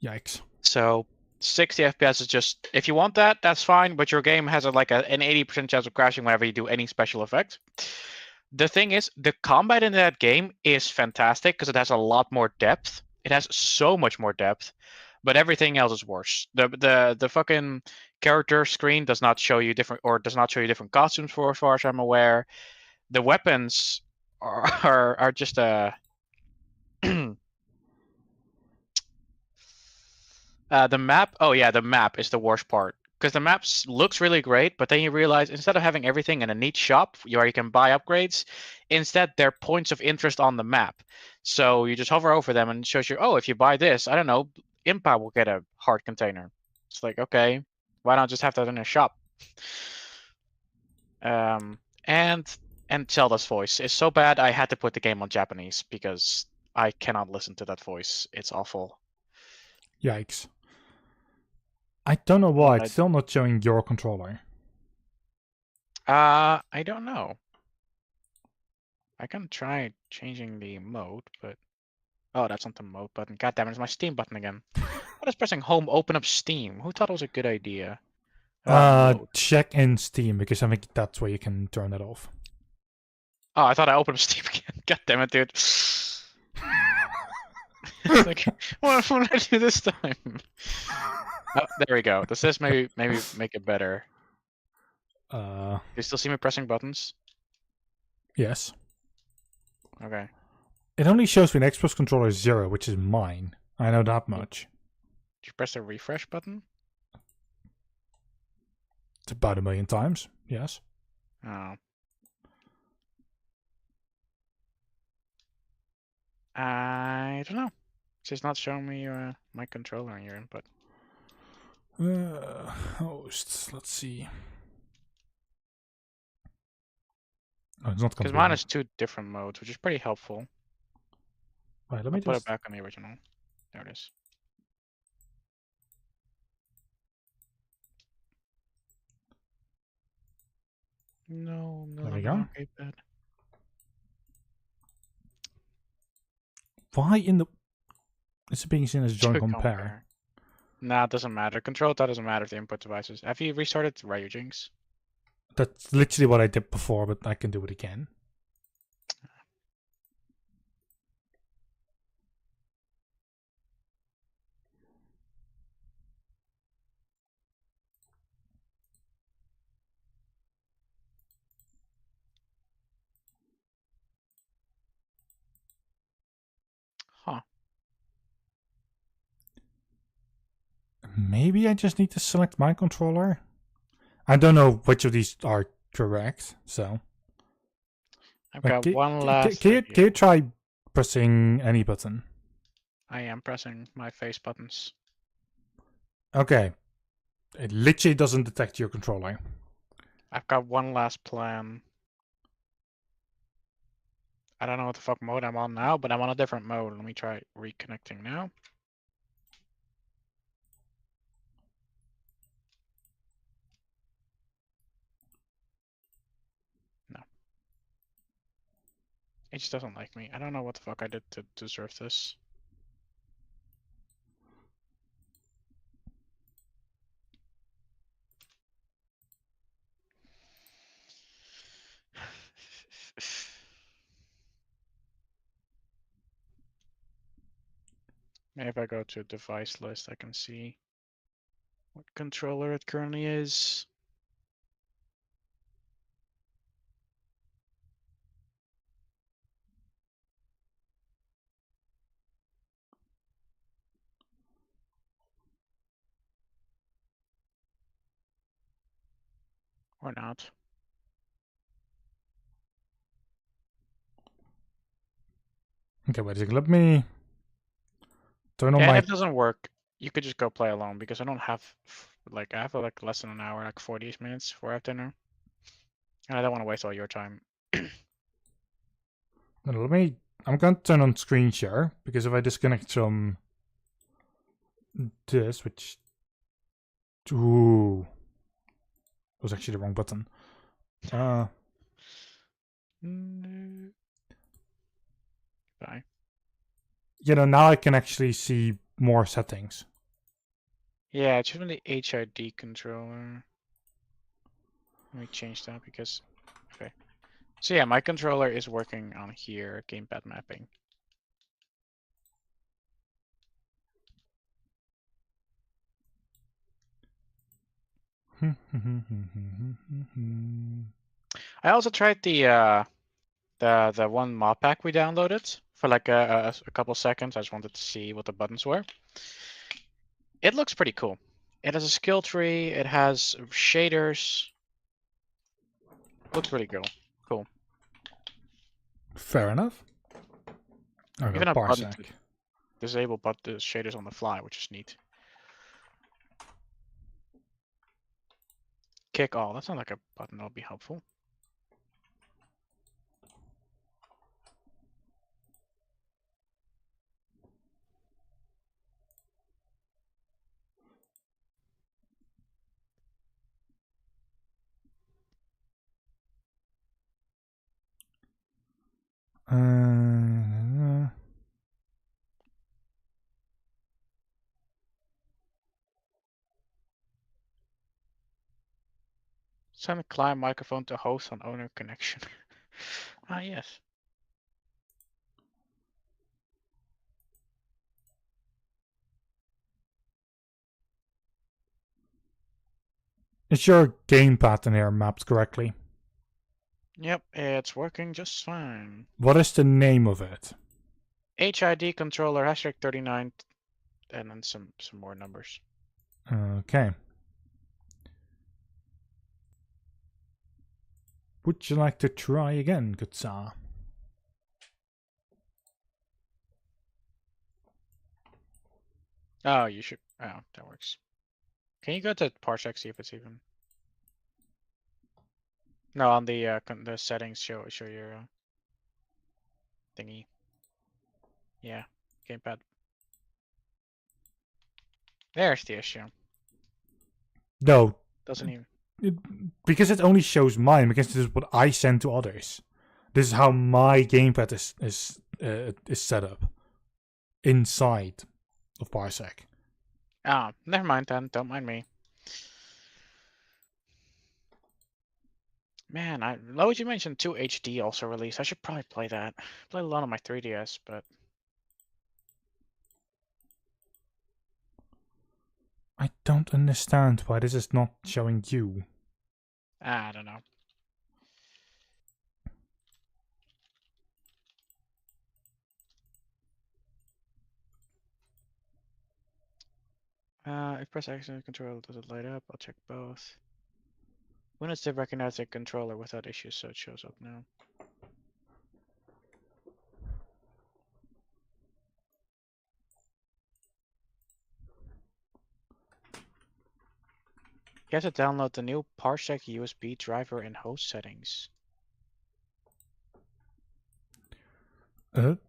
Yikes. So 60 FPS is just, if you want that, that's fine. But your game has an 80% chance of crashing whenever you do any special effect. The thing is, the combat in that game is fantastic because it has a lot more depth. It has so much more depth, but everything else is worse. The fucking character screen does not show you different costumes for as far as I'm aware. The weapons are just a the map. Oh yeah, the map is the worst part because the map looks really great, but then you realize instead of having everything in a neat shop where you can buy upgrades, instead they're points of interest on the map. So you just hover over them and it shows you, oh, if you buy this, I don't know, Impa will get a heart container. It's like, okay, why not just have that in a shop? And Zelda's voice is so bad I had to put the game on Japanese because I cannot listen to that voice. It's awful. Yikes. I don't know why, it's still not showing your controller. I don't know. I can try changing the mode, but... Oh, that's not the mode button. God damn it, it's my Steam button again. What is pressing home open up Steam? Who thought it was a good idea? Check in Steam, because I think that's where you can turn that off. Oh, I thought I opened up Steam again. God damn it, dude. Like, what did I do this time? Oh, there we go. Does this maybe make it better? Do you still see me pressing buttons? Yes. Okay. It only shows me an Xbox controller 0, which is mine. I know that much. Did you press the refresh button? It's about 1 million times, yes. Oh. I don't know. It's just not showing me my controller and your input. Hosts, let's see. Oh, it's not because mine is 2 different modes, which is pretty helpful. Right, let me put it back on the original. There it is. No, there we go. Bad. Why in the... Is it being seen as join compare? Nah, it doesn't matter. Control that doesn't matter to input devices. Have you restarted Ryujinx? That's literally what I did before, but I can do it again. Huh. Maybe I just need to select my controller? I don't know which of these are correct, so... I've got one last... Can you try pressing any button? I am pressing my face buttons. Okay. It literally doesn't detect your controller. I've got one last plan. I don't know what the fuck mode I'm on now, but I'm on a different mode. Let me try reconnecting now. No. It just doesn't like me. I don't know what the fuck I did to deserve this. Maybe if I go to device list, I can see what controller it currently is. Or not. Okay, wait a second. Let me turn on Yeah, and my. if it doesn't work, you could just go play alone because I don't have like I have like less than an hour, like 40 minutes for after dinner, and I don't want to waste all your time. No, let me. I'm going to turn on screen share because if I disconnect from this, which. Ooh. Was actually the wrong button. Bye. You know, now I can actually see more settings. Yeah, it's from the HID controller. Let me change that because okay. So yeah, my controller is working on here, gamepad mapping. I also tried the one mod pack we downloaded for like a couple seconds. I just wanted to see what the buttons were. It looks pretty cool. It has a skill tree. It has shaders. Looks pretty cool. Cool. Fair enough. Okay, Even a button to parsec. disable the shaders on the fly, which is neat. Kick all. That sounds like a button that'll be helpful. Send client microphone to host on owner connection. Ah, yes. Is your gamepad in here mapped correctly? Yep, it's working just fine. What is the name of it? HID controller #39, and then some more numbers. Okay. Would you like to try again, good sir? Oh, you should. Oh, that works. Can you go to parsec, see if it's even? No, on the settings, show your thingy. Yeah, gamepad. There's the issue. No, Doesn't even. because it only shows mine. Because this is what I send to others. This is how my gamepad is set up inside of parsec. Ah, never mind then. Don't mind me. Man, Luigi mentioned 2 HD also released. I should probably play that. Play a lot on my 3DS, but I don't understand why this is not showing you. I don't know. If press X on the controller, does it light up? I'll check both. When does it recognize the controller without issues, so it shows up now? You have to download the new Parsec USB driver in host settings.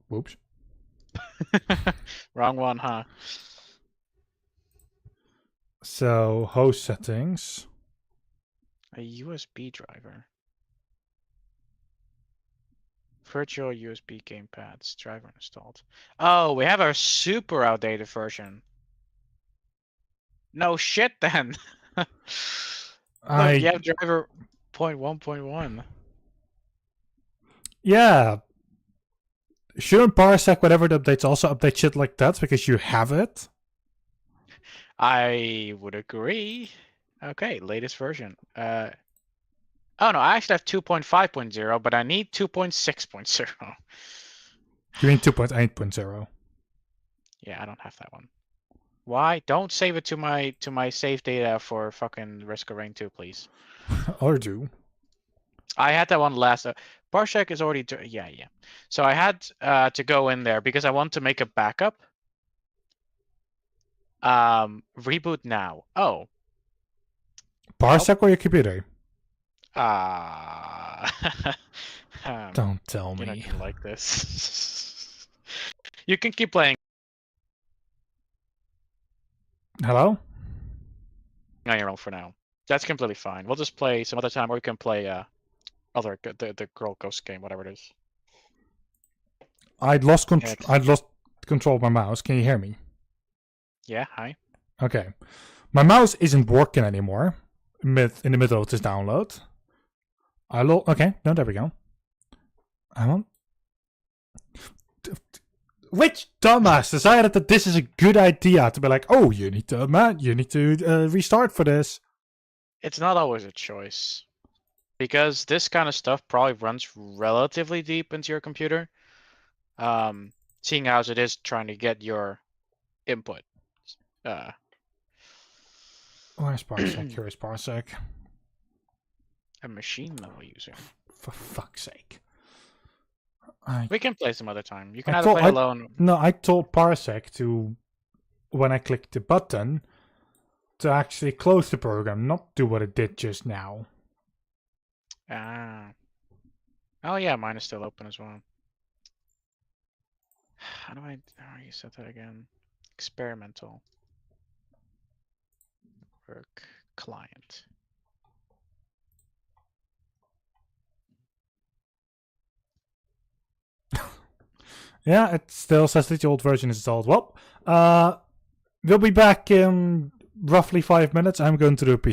Whoops. Wrong one, huh? So, host settings. A USB driver. Virtual USB gamepads driver installed. Oh, we have a super outdated version. No shit then. Look, you have driver 0.1.1. Yeah. Shouldn't Parsec, whatever the updates, also update shit like that because you have it? I would agree. Okay, latest version. Oh no, I actually have 2.5.0, but I need 2.6.0. You mean 2.8.0? Yeah, I don't have that one. Why? Don't save it to my save data for fucking Risk of Rain 2, please. Or do. I had that one last. Parsec is already. Yeah. So I had to go in there because I want to make a backup. Reboot now. Oh. Parsec or your computer? Don't tell You're me. not gonna like this. You can keep playing Hello? on your own for now. That's completely fine. We'll just play some other time, or we can play the Girl Ghost game, whatever it is. I'd lost control of my mouse. Can you hear me? Yeah. Hi. Okay. My mouse isn't working anymore. In the middle of this download. Okay, no, there we go. Which dumbass decided that this is a good idea to be like, oh, you need to restart for this? It's not always a choice, because this kind of stuff probably runs relatively deep into your computer. Seeing as it is trying to get your input. Where's Parsec? Here is Parsec. A machine level user. For fuck's sake. We can play some other time. You can either play alone. No, I told Parsec to, when I clicked the button, to actually close the program, not do what it did just now. Ah. Oh yeah, mine is still open as well. How do I reset that again? Experimental. Work client. Yeah, it still says that the old version is installed. Well, we'll be back in roughly 5 minutes. I'm going to do a PC